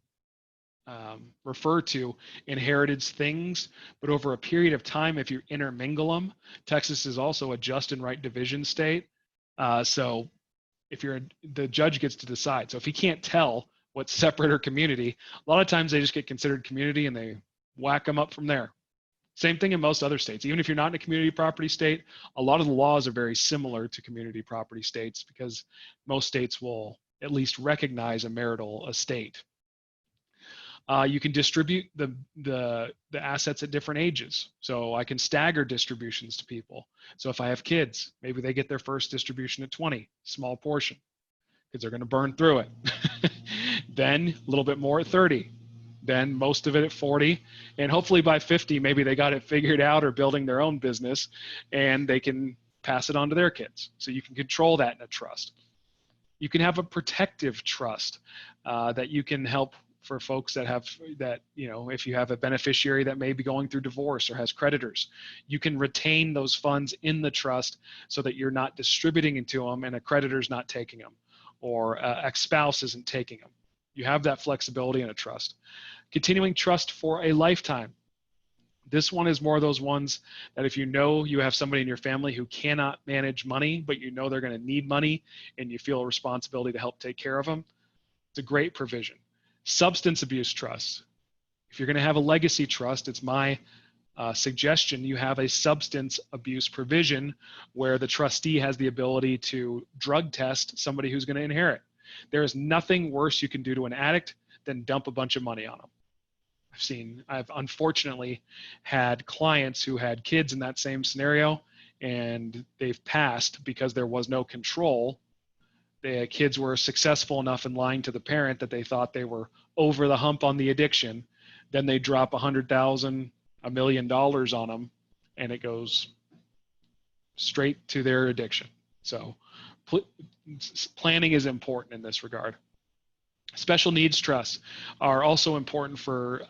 refer to inherited things, but over a period of time, if you intermingle them, Texas is also a just and right division state. So if the judge gets to decide. So if he can't tell what's separate or community, a lot of times they just get considered community and they whack them up from there. Same thing in most other states. Even if you're not in a community property state, a lot of the laws are very similar to community property states because most states will at least recognize a marital estate. You can distribute the assets at different ages. So I can stagger distributions to people. So if I have kids, maybe they get their first distribution at 20, small portion, because they're going to burn through it. Then a little bit more at 30. Then most of it at 40. And hopefully by 50, maybe they got it figured out or building their own business and they can pass it on to their kids. So you can control that in a trust. You can have a protective trust that you can help for folks that have that, you know, if you have a beneficiary that may be going through divorce or has creditors, you can retain those funds in the trust so that you're not distributing into them and a creditor's not taking them or ex-spouse isn't taking them. You have that flexibility in a trust. Continuing trust for a lifetime. This one is more of those ones that if you know you have somebody in your family who cannot manage money, but you know they're going to need money and you feel a responsibility to help take care of them, it's a great provision. Substance abuse trust. If you're going to have a legacy trust, it's my suggestion you have a substance abuse provision where the trustee has the ability to drug test somebody who's going to inherit. There is nothing worse you can do to an addict than dump a bunch of money on them. I've unfortunately had clients who had kids in that same scenario and they've passed because there was no control. The kids were successful enough in lying to the parent that they thought they were over the hump on the addiction. Then they drop $100,000, $1 million on them, and it goes straight to their addiction. So planning is important in this regard. Special needs trusts are also important for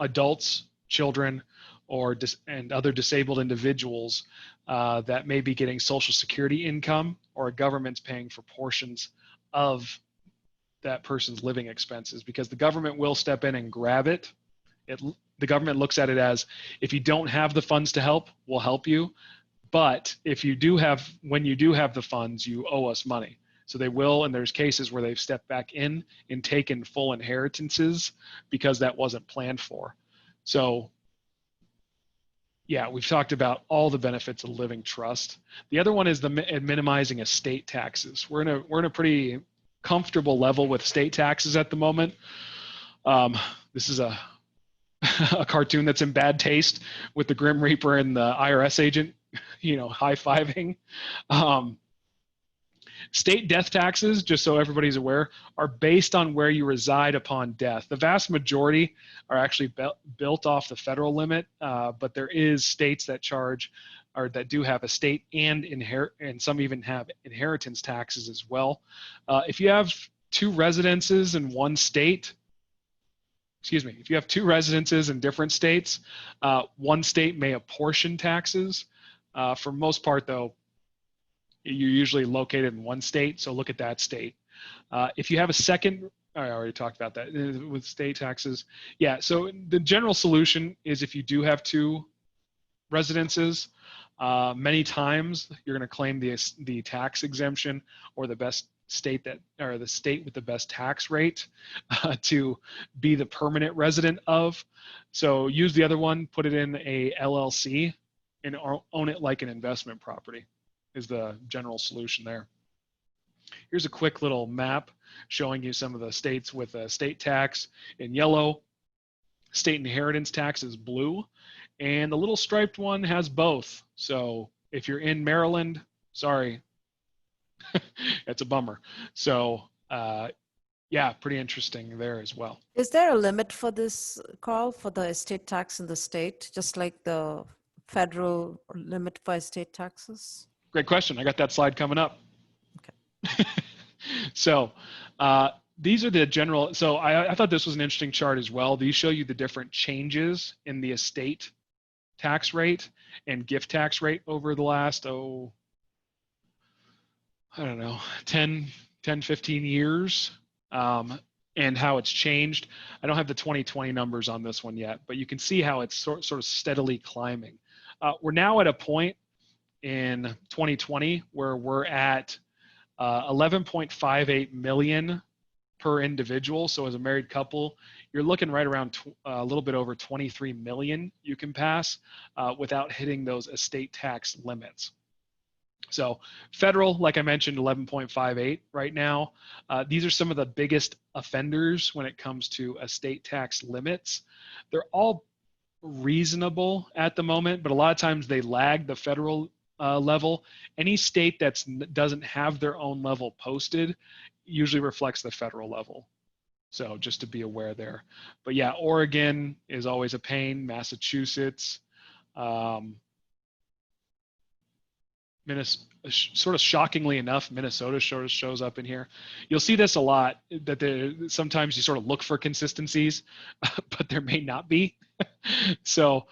adults, children, and other disabled individuals that may be getting Social Security income or a government's paying for portions of that person's living expenses because the government will step in and grab it. The government looks at it as if you don't have the funds to help, we'll help you. But if you do have, when you do have the funds, you owe us money. So they will, and there's cases where they've stepped back in and taken full inheritances because that wasn't planned for. So yeah, we've talked about all the benefits of living trust. The other one is minimizing estate taxes. We're in a pretty comfortable level with state taxes at the moment. This is a cartoon that's in bad taste with the Grim Reaper and the IRS agent, you know, high-fiving. State death taxes, just so everybody's aware, are based on where you reside upon death. The vast majority are actually built off the federal limit, but there is states that charge or that do have estate and some even have inheritance taxes as well. If you have two residences in one state, if you have two residences in different states, one state may apportion taxes. For most part, though, you're usually located in one state, so look at that state. If you have a second, I already talked about that with state taxes. Yeah, so the general solution is if you do have two residences, many times you're going to claim the tax exemption or the best state or the state with the best tax rate to be the permanent resident of. So use the other one, put it in a LLC, and own it like an investment property is the general solution there. Here's a quick little map showing you some of the states with a state tax in yellow, state inheritance tax is blue, and the little striped one has both. So if you're in Maryland, sorry, that's a bummer. So yeah, pretty interesting there as well. Is there a limit for this, Carl, for the estate tax in the state, just like the federal limit for estate taxes? Great question. I got that slide coming up. Okay. So these are the general, so I thought this was an interesting chart as well. These show you the different changes in the estate tax rate and gift tax rate over the last, I don't know, 10, 15 years, and how it's changed. I don't have the 2020 numbers on this one yet, but you can see how it's sort of steadily climbing. We're now at a point in 2020 where we're at 11.58 million per individual. So as a married couple, you're looking right around a little bit over 23 million you can pass without hitting those estate tax limits. So federal, like I mentioned, 11.58 right now. These are some of the biggest offenders when it comes to estate tax limits. They're all reasonable at the moment, but a lot of times they lag the federal level. Any state that doesn't have their own level posted usually reflects the federal level. So just to be aware there. But yeah, Oregon is always a pain. Massachusetts, sort of shockingly enough, Minnesota sort of shows up in here. You'll see this a lot, that sometimes you sort of look for consistencies, but there may not be. So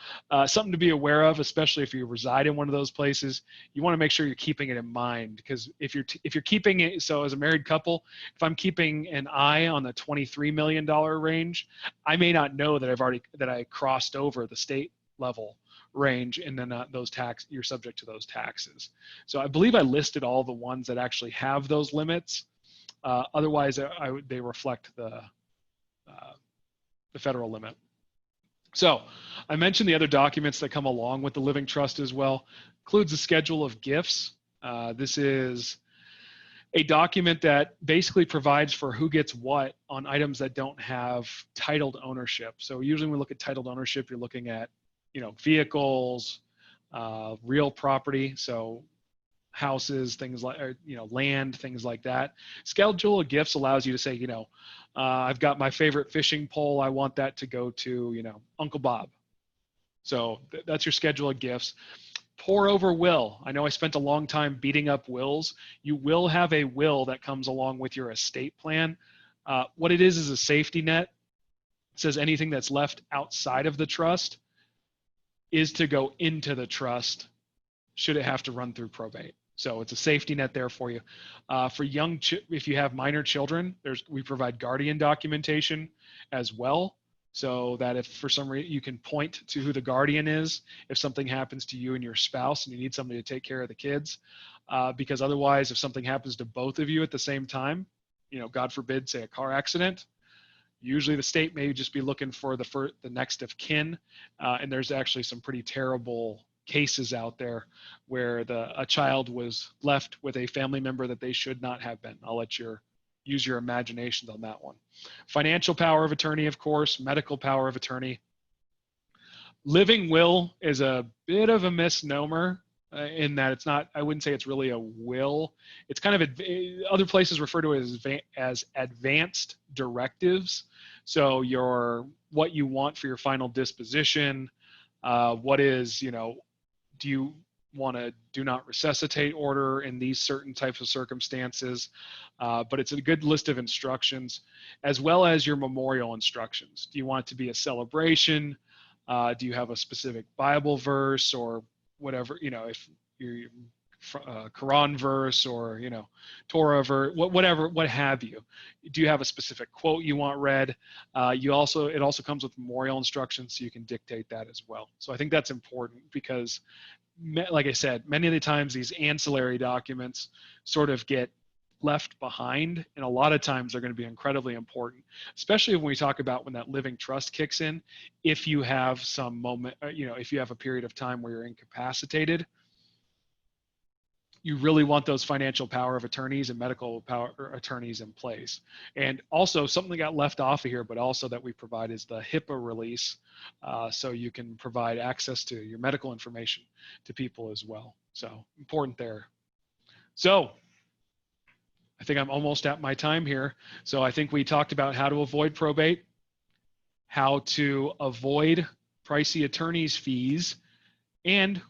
something to be aware of, especially if you reside in one of those places. You want to make sure you're keeping it in mind, because if you're keeping it, so as a married couple, if I'm keeping an eye on the $23 million range, I may not know that I crossed over the state level range, and then you're subject to those taxes. So I believe I listed all the ones that actually have those limits. Otherwise, they reflect the federal limit. So I mentioned the other documents that come along with the living trust as well. Includes a schedule of gifts. This is a document that basically provides for who gets what on items that don't have titled ownership. So usually when we look at titled ownership, you're looking at, vehicles, real property, so houses, things like, land, things like that. Schedule of gifts allows you to say, I've got my favorite fishing pole. I want that to go to, Uncle Bob. So that's your schedule of gifts. Pour over will. I know I spent a long time beating up wills. You will have a will that comes along with your estate plan. What it is a safety net. It says anything that's left outside of the trust is to go into the trust should it have to run through probate. So it's a safety net there for you. For if you have minor children, we provide guardian documentation as well, so that if for some reason you can point to who the guardian is if something happens to you and your spouse and you need somebody to take care of the kids, because otherwise if something happens to both of you at the same time, God forbid, say a car accident, usually the state may just be looking for the next of kin, and there's actually some pretty terrible cases out there where a child was left with a family member that they should not have been. I'll let use your imaginations on that one. Financial power of attorney, of course, medical power of attorney. Living will is a bit of a misnomer in that it's not, I wouldn't say it's really a will. It's kind of, other places refer to it as advanced directives. So what you want for your final disposition, what is, do you want a do not resuscitate order in these certain types of circumstances? But it's a good list of instructions, as well as your memorial instructions. Do you want it to be a celebration? Do you have a specific Bible verse or whatever, if you're Quran verse or, Torah verse, whatever, what have you? Do you have a specific quote you want read? It also comes with memorial instructions, so you can dictate that as well. So I think that's important because, like I said, many of the times these ancillary documents sort of get left behind, and a lot of times they're going to be incredibly important, especially when we talk about when that living trust kicks in. If you have some moment, if you have a period of time where you're incapacitated, you really want those financial power of attorneys and medical power attorneys in place. And also something that got left off of here, but also that we provide, is the HIPAA release. So you can provide access to your medical information to people as well. So important there. So I think I'm almost at my time here. So I think we talked about how to avoid probate, how to avoid pricey attorney's fees, and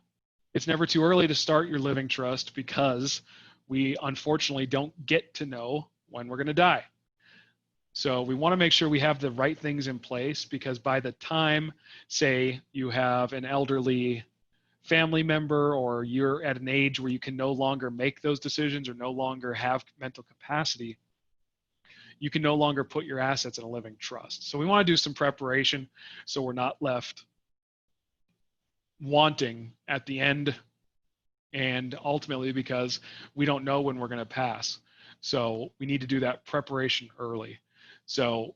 it's never too early to start your living trust, because we unfortunately don't get to know when we're going to die. So we want to make sure we have the right things in place, because by the time, say, you have an elderly family member, or you're at an age where you can no longer make those decisions or no longer have mental capacity, you can no longer put your assets in a living trust. So we want to do some preparation so we're not left wanting at the end, and ultimately because we don't know when we're going to pass. So we need to do that preparation early. So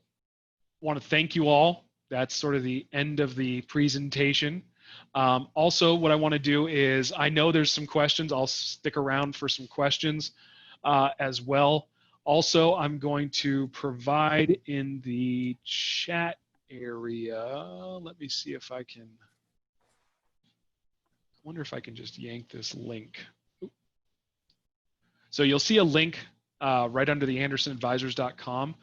I want to thank you all. That's sort of the end of the presentation. Also, what I want to do is, I know there's some questions. I'll stick around for some questions as well. Also, I'm going to provide in the chat area. Let me see if I can. I wonder if I can just yank this link. So you'll see a link right under the andersonadvisors.com.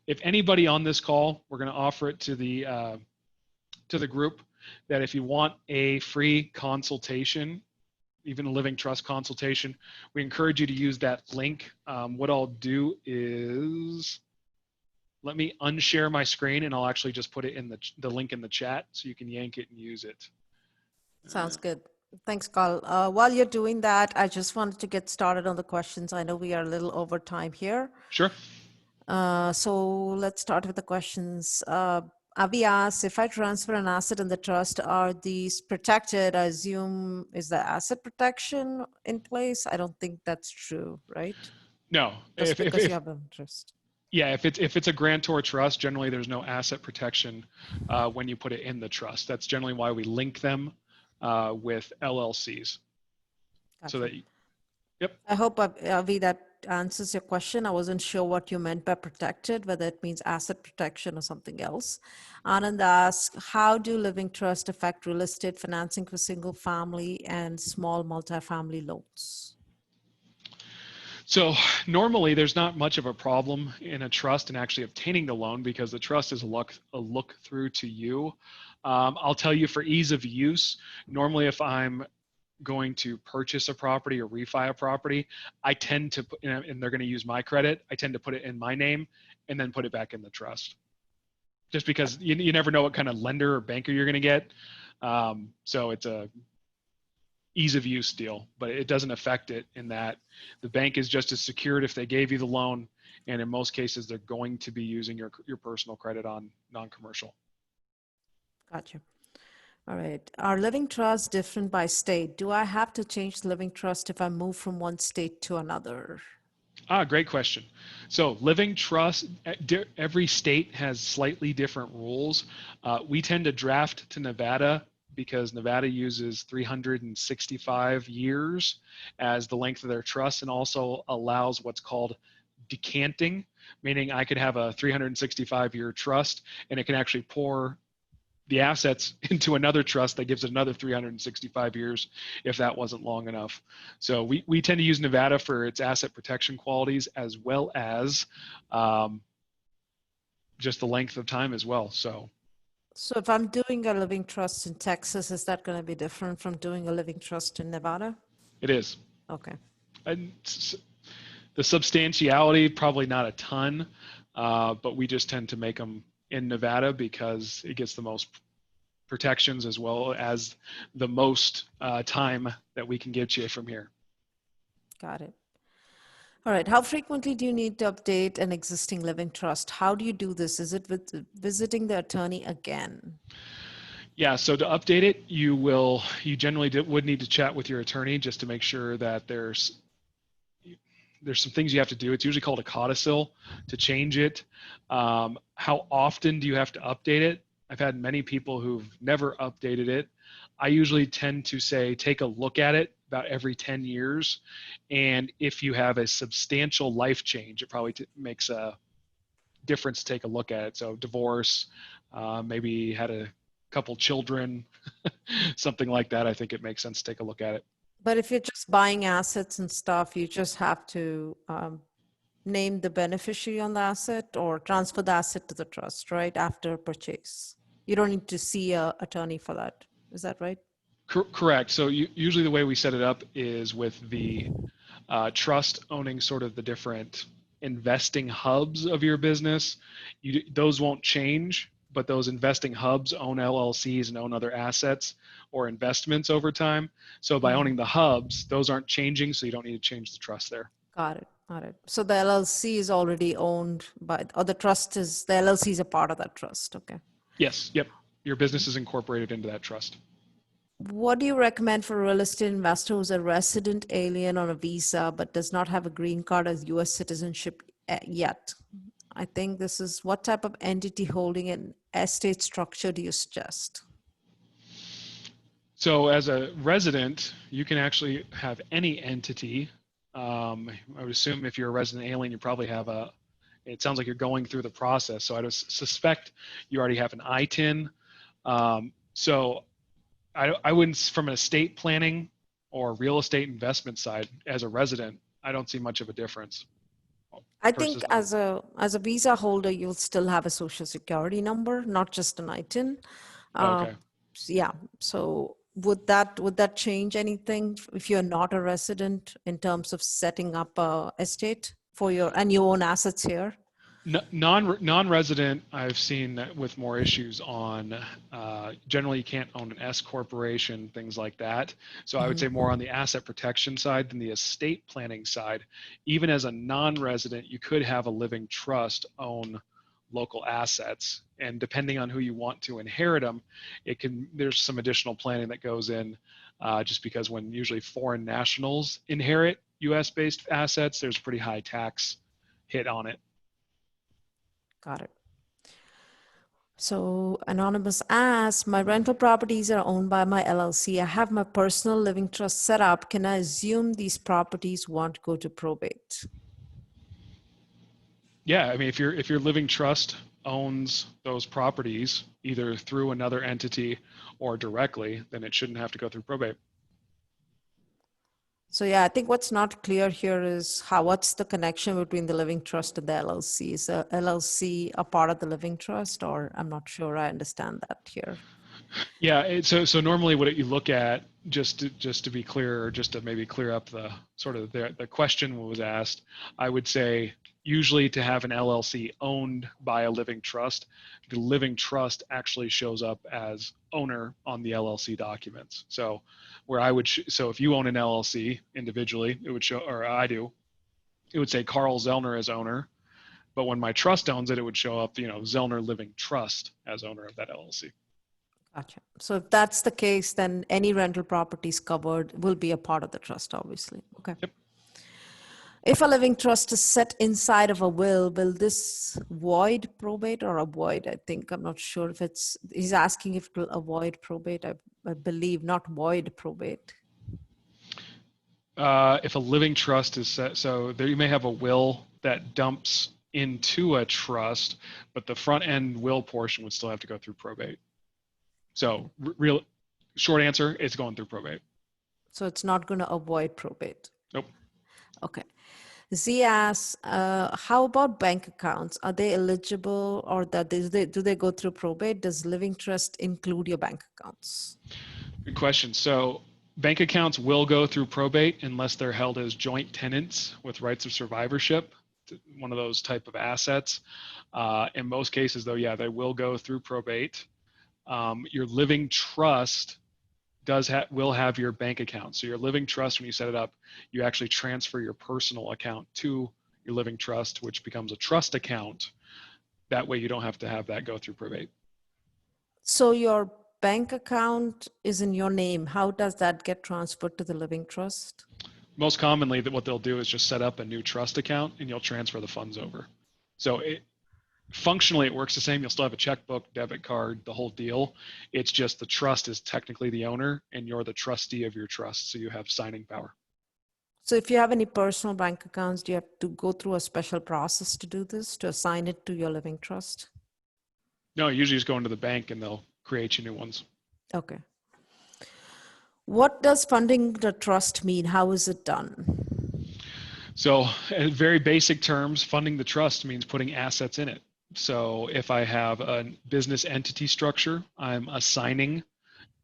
If anybody on this call, we're going to offer it to the group, that if you want a free consultation, even a living trust consultation, we encourage you to use that link. What I'll do is, let me unshare my screen, and I'll actually just put it in the link in the chat so you can yank it and use it. Sounds good. Thanks, Carl. While you're doing that, I just wanted to get started on the questions. I know we are a little over time here. Sure. So let's start with the questions. Avi asks, if I transfer an asset in the trust, are these protected? I assume, is the asset protection in place? I don't think that's true, right? No. Just because you have an interest. Yeah, if it's a grantor trust, generally there's no asset protection when you put it in the trust. That's generally why we link them with LLCs. Gotcha. So that, yep. I hope, Avi, that answers your question. I wasn't sure what you meant by protected, whether it means asset protection or something else. Anand asks, how do living trust affect real estate financing for single family and small multifamily loans? So normally there's not much of a problem in a trust in actually obtaining the loan, because the trust is a look through to you. I'll tell you, for ease of use, normally if I'm going to purchase a property or refi a property, I tend to put, and they're going to use my credit, I tend to put it in my name and then put it back in the trust. Just because you never know what kind of lender or banker you're going to get. So it's a ease of use deal, but it doesn't affect it in that the bank is just as secured if they gave you the loan. And in most cases, they're going to be using your personal credit on non-commercial. Gotcha. All right. Are living trusts different by state? Do I have to change the living trust if I move from one state to another? Great question. So living trust, every state has slightly different rules. We tend to draft to Nevada because Nevada uses 365 years as the length of their trust, and also allows what's called decanting, meaning I could have a 365-year trust and it can actually pour the assets into another trust that gives it another 365 years if that wasn't long enough. So we tend to use Nevada for its asset protection qualities, as well as just the length of time as well. So if I'm doing a living trust in Texas, is that going to be different from doing a living trust in Nevada? it is. Okay. And the substantiality, probably not a ton, but we just tend to make them in Nevada because it gets the most protections, as well as the most time that we can get you from here. Got it. All right. How frequently do you need to update an existing living trust? How do you do this? Is it with visiting the attorney again? Yeah, so to update it, you generally would need to chat with your attorney just to make sure that there's some things you have to do. It's usually called a codicil to change it. How often do you have to update it? I've had many people who've never updated it. I usually tend to say, take a look at it about every 10 years. And if you have a substantial life change, it probably makes a difference to take a look at it. So divorce, maybe had a couple children, something like that. I think it makes sense to take a look at it. But if you're just buying assets and stuff, you just have to name the beneficiary on the asset or transfer the asset to the trust, right? After purchase. You don't need to see an attorney for that. Is that right? Correct. So usually the way we set it up is with the trust owning sort of the different investing hubs of your business, those won't change, but those investing hubs own LLCs and own other assets or investments over time. So by owning the hubs, those aren't changing, so you don't need to change the trust there. Got it. Got it. So the LLC is already owned by, or the LLC is a part of that trust. Okay. Yes. Yep. Your business is incorporated into that trust. What do you recommend for a real estate investor who's a resident alien on a visa but does not have a green card as U.S. citizenship yet? I think this is, what type of entity holding an estate structure do you suggest? So as a resident, you can actually have any entity. I would assume if you're a resident alien, you probably have it sounds like you're going through the process. So I would suspect you already have an ITIN. So I wouldn't, from an estate planning or real estate investment side, as a resident, I don't see much of a difference. I think as a visa holder, you'll still have a social security number, not just an ITIN. Okay. Yeah. So would that change anything if you're not a resident in terms of setting up a estate for your own assets here? Non-resident, I've seen with more issues on, generally you can't own an S corporation, things like that. So I would say more on the asset protection side than the estate planning side. Even as a non-resident, you could have a living trust own local assets, and depending on who you want to inherit them, there's some additional planning that goes in, just because when usually foreign nationals inherit US-based assets, there's a pretty high tax hit on it. Got it. So Anonymous asks, my rental properties are owned by my LLC. I have my personal living trust set up. Can I assume these properties won't go to probate? Yeah, I mean, if your living trust owns those properties either through another entity or directly, then it shouldn't have to go through probate. So yeah, I think what's not clear here is what's the connection between the living trust and the LLC? Is the LLC a part of the living trust, or I'm not sure I understand that here. Yeah, so normally what you look at, just to be clear, or just to maybe clear up the sort of the question was asked, I would say usually to have an LLC owned by a living trust, the living trust actually shows up as owner on the LLC documents. So where I would, so if you own an LLC individually, it would show, or I do, it would say Carl Zoellner as owner. But when my trust owns it, it would show up, Zoellner Living Trust as owner of that LLC. Gotcha. So if that's the case, then any rental properties covered will be a part of the trust, obviously. Okay. Yep. If a living trust is set inside of a will this void probate or avoid? I think, I'm not sure if he's asking if it will avoid probate. I believe not void probate. If a living trust is set, so there you may have a will that dumps into a trust, but the front end will portion would still have to go through probate. So real short answer, it's going through probate. So it's not going to avoid probate. Nope. Okay. Z asks, how about bank accounts? Are they eligible, or do they go through probate? Does living trust include your bank accounts? Good question. So bank accounts will go through probate unless they're held as joint tenants with rights of survivorship, one of those type of assets. In most cases, though, yeah, they will go through probate. Your living trust will have your bank account. So your living trust, when you set it up, you actually transfer your personal account to your living trust, which becomes a trust account. That way you don't have to have that go through probate. So your bank account is in your name. How does that get transferred to the living trust? Most commonly, what they'll do is just set up a new trust account and you'll transfer the funds over. So functionally, it works the same. You'll still have a checkbook, debit card, the whole deal. It's just the trust is technically the owner and you're the trustee of your trust. So you have signing power. So if you have any personal bank accounts, do you have to go through a special process to do this, to assign it to your living trust? No, you usually just go into the bank and they'll create you new ones. Okay. What does funding the trust mean? How is it done? So in very basic terms, funding the trust means putting assets in it. So if I have a business entity structure, I'm assigning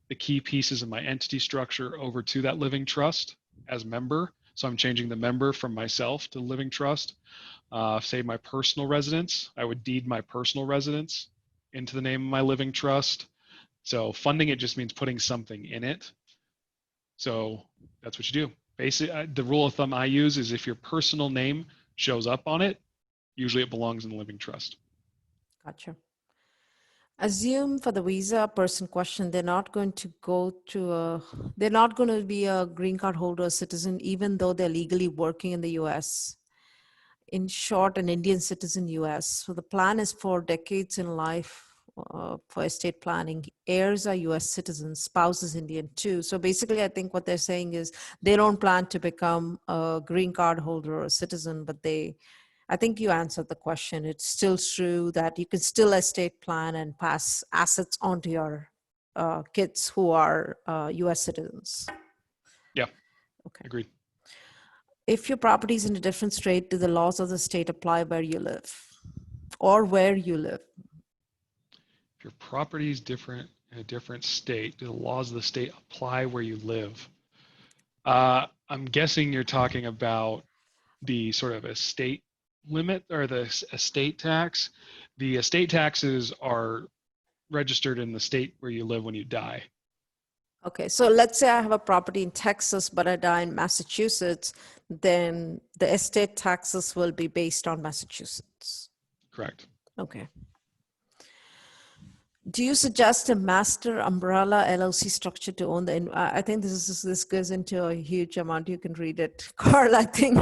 the key pieces of my entity structure over to that living trust as member. So I'm changing the member from myself to living trust. Say my personal residence, I would deed my personal residence into the name of my living trust. So funding it just means putting something in it. So that's what you do. Basically, the rule of thumb I use is if your personal name shows up on it, usually it belongs in the living trust. Gotcha. Assume for the visa person question, they're not going to they're not going to be a green card holder or citizen, even though they're legally working in the US. In short, an Indian citizen US. So the plan is for decades in life for estate planning. Heirs are US citizens, spouse is Indian too. So basically, I think what they're saying is they don't plan to become a green card holder or a citizen, but I think you answered the question. It's still true that you can still estate plan and pass assets on to your kids who are US citizens. Yeah, okay. Agreed. If your property is in a different state, do the laws of the state apply where you live or where you live? If your property is different in a different state, do the laws of the state apply where you live? I'm guessing you're talking about the sort of estate limit or the estate tax. The estate taxes are registered in the state where you live when you die. Okay, so let's say I have a property in Texas, but I die in Massachusetts, then the estate taxes will be based on Massachusetts. Correct. Okay. Do you suggest a master umbrella LLC structure to own the? I think this goes into a huge amount. You can read it, Carl. I think.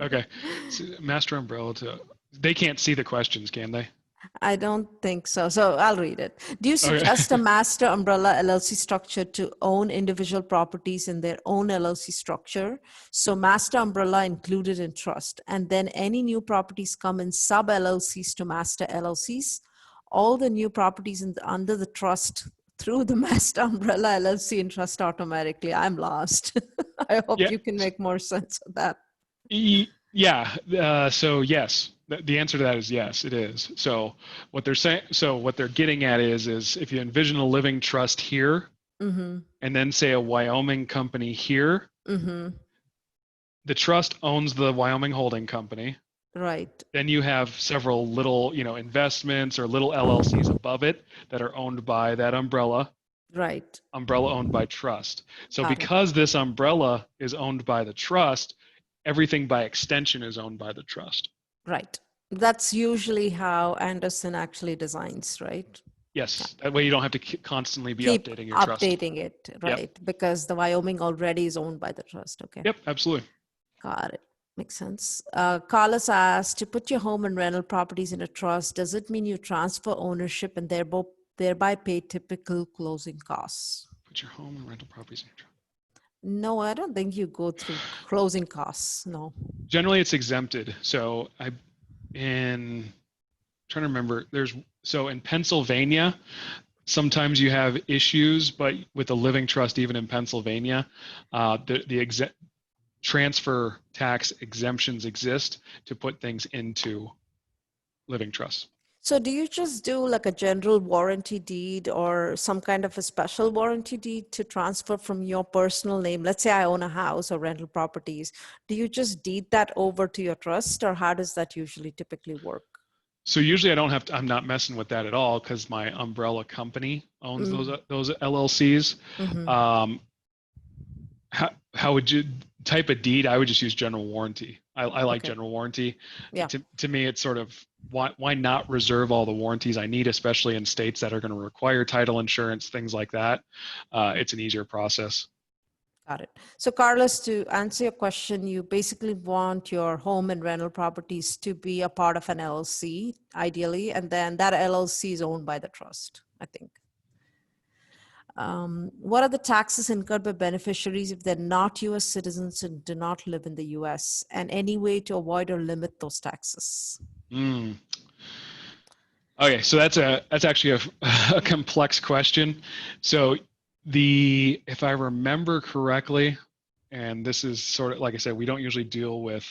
Okay. So master umbrella they can't see the questions, can they? I don't think so. So I'll read it. Do you suggest a master umbrella LLC structure to own individual properties in their own LLC structure? So master umbrella included in trust, and then any new properties come in sub LLCs to master LLCs. All the new properties under the trust through the master umbrella LLC and trust automatically. I'm lost. I hope you can make more sense of that. Yeah. So yes, the answer to that is yes, it is. So what they're saying, what they're getting at is if you envision a living trust here, and then say a Wyoming company here, the trust owns the Wyoming holding company. Right. Then you have several little, investments or little LLCs above it that are owned by that umbrella. Right. Umbrella owned by trust. So because this umbrella is owned by the trust, everything by extension is owned by the trust. Right. That's usually how Anderson actually designs, right? Yes. That way you don't have to constantly be updating your trust. Updating it, right? Yep. Because the Wyoming already is owned by the trust. Okay. Yep, absolutely. Got it. Makes sense. Carlos asked, to put your home and rental properties in a trust, does it mean you transfer ownership and thereby pay typical closing costs? Put your home and rental properties in a trust. No, I don't think you go through closing costs. No. Generally, it's exempted. So I'm trying to remember. In Pennsylvania, sometimes you have issues, but with a living trust, even in Pennsylvania, the transfer tax exemptions exist to put things into living trusts. So do you just do like a general warranty deed or some kind of a special warranty deed to transfer from your personal name? Let's say I own a house or rental properties. Do you just deed that over to your trust, or how does that usually typically work? So usually I'm not messing with that at all because my umbrella company owns those LLCs. How would you type a deed? I would just use general warranty. I like general warranty. Yeah. To me, it's sort of why not reserve all the warranties I need, especially in states that are going to require title insurance, things like that. It's an easier process. Got it. So Carlos, to answer your question, you basically want your home and rental properties to be a part of an LLC, ideally, and then that LLC is owned by the trust, I think. What are the taxes incurred by beneficiaries if they're not U.S. citizens and do not live in the U.S., and any way to avoid or limit those taxes? Okay, so that's actually a complex question. So if I remember correctly, and this is sort of like I said, we don't usually deal with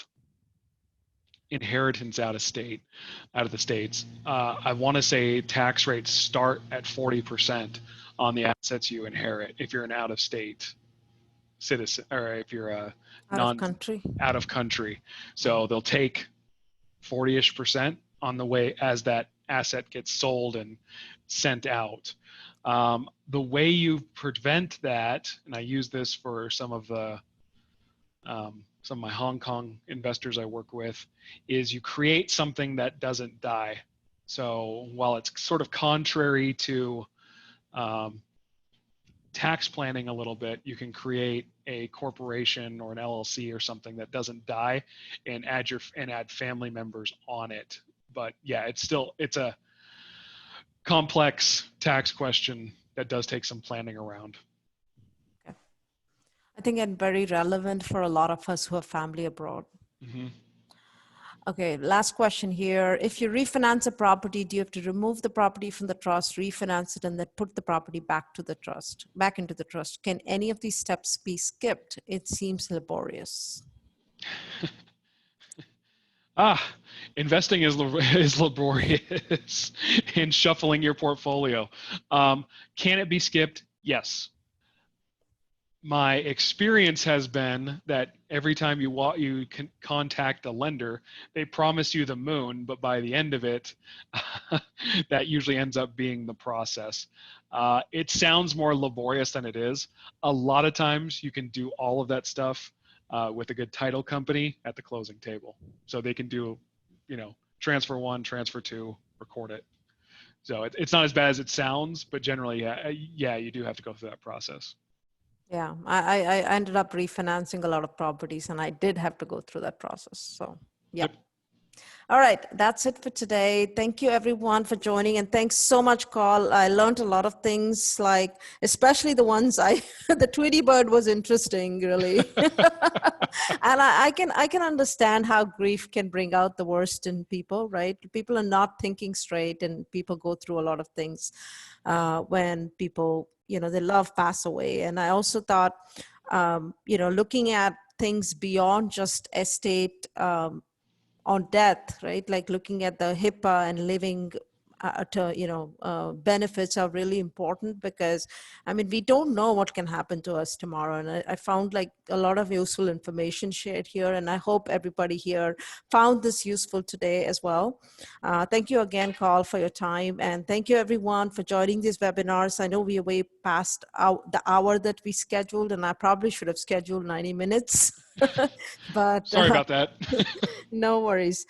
inheritance out of the states. I want to say tax rates start at 40% on the assets you inherit if you're an out-of-state citizen, or if you're a Out of country. out of country. So they'll take 40-ish% on the way as that asset gets sold and sent out. The way you prevent that, and I use this for some of my Hong Kong investors I work with, is you create something that doesn't die. So while it's sort of contrary to tax planning a little bit, you can create a corporation or an LLC or something that doesn't die and add family members on it. But yeah, it's a complex tax question that does take some planning around. Okay. I think it's very relevant for a lot of us who have family abroad. Mm-hmm. Okay, last question here. If you refinance a property, do you have to remove the property from the trust, refinance it, and then put the property back into the trust? Can any of these steps be skipped? It seems laborious. Investing is laborious in shuffling your portfolio. Can it be skipped? Yes. My experience has been that every time you can contact a lender, they promise you the moon, but by the end of it, that usually ends up being the process. It sounds more laborious than it is. A lot of times you can do all of that stuff with a good title company at the closing table. So they can do, transfer 1, transfer 2, record it. So it's not as bad as it sounds, but generally, yeah, you do have to go through that process. Yeah, I ended up refinancing a lot of properties and I did have to go through that process. So, yeah. Yep. All right, that's it for today. Thank you everyone for joining, and thanks so much, Carl. I learned a lot of things, like especially the ones the Tweety Bird was interesting, really. And I can understand how grief can bring out the worst in people, right? People are not thinking straight, and people go through a lot of things when people, they love pass away. And I also thought, looking at things beyond just estate on death, right? Like looking at the HIPAA and living benefits are really important, because we don't know what can happen to us tomorrow. And I found like a lot of useful information shared here, and I hope everybody here found this useful today as well. Thank you again, Carl, for your time, and thank you everyone for joining these webinars. I know we are way past the hour that we scheduled, and I probably should have scheduled 90 minutes. But sorry about that. No worries.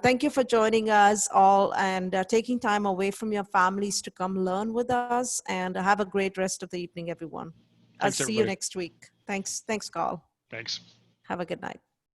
Thank you for joining us all, and taking time away from your families to come learn with us, and have a great rest of the evening, everyone. Thanks, I'll see you next week. Thanks, Carl. Thanks. Have a good night.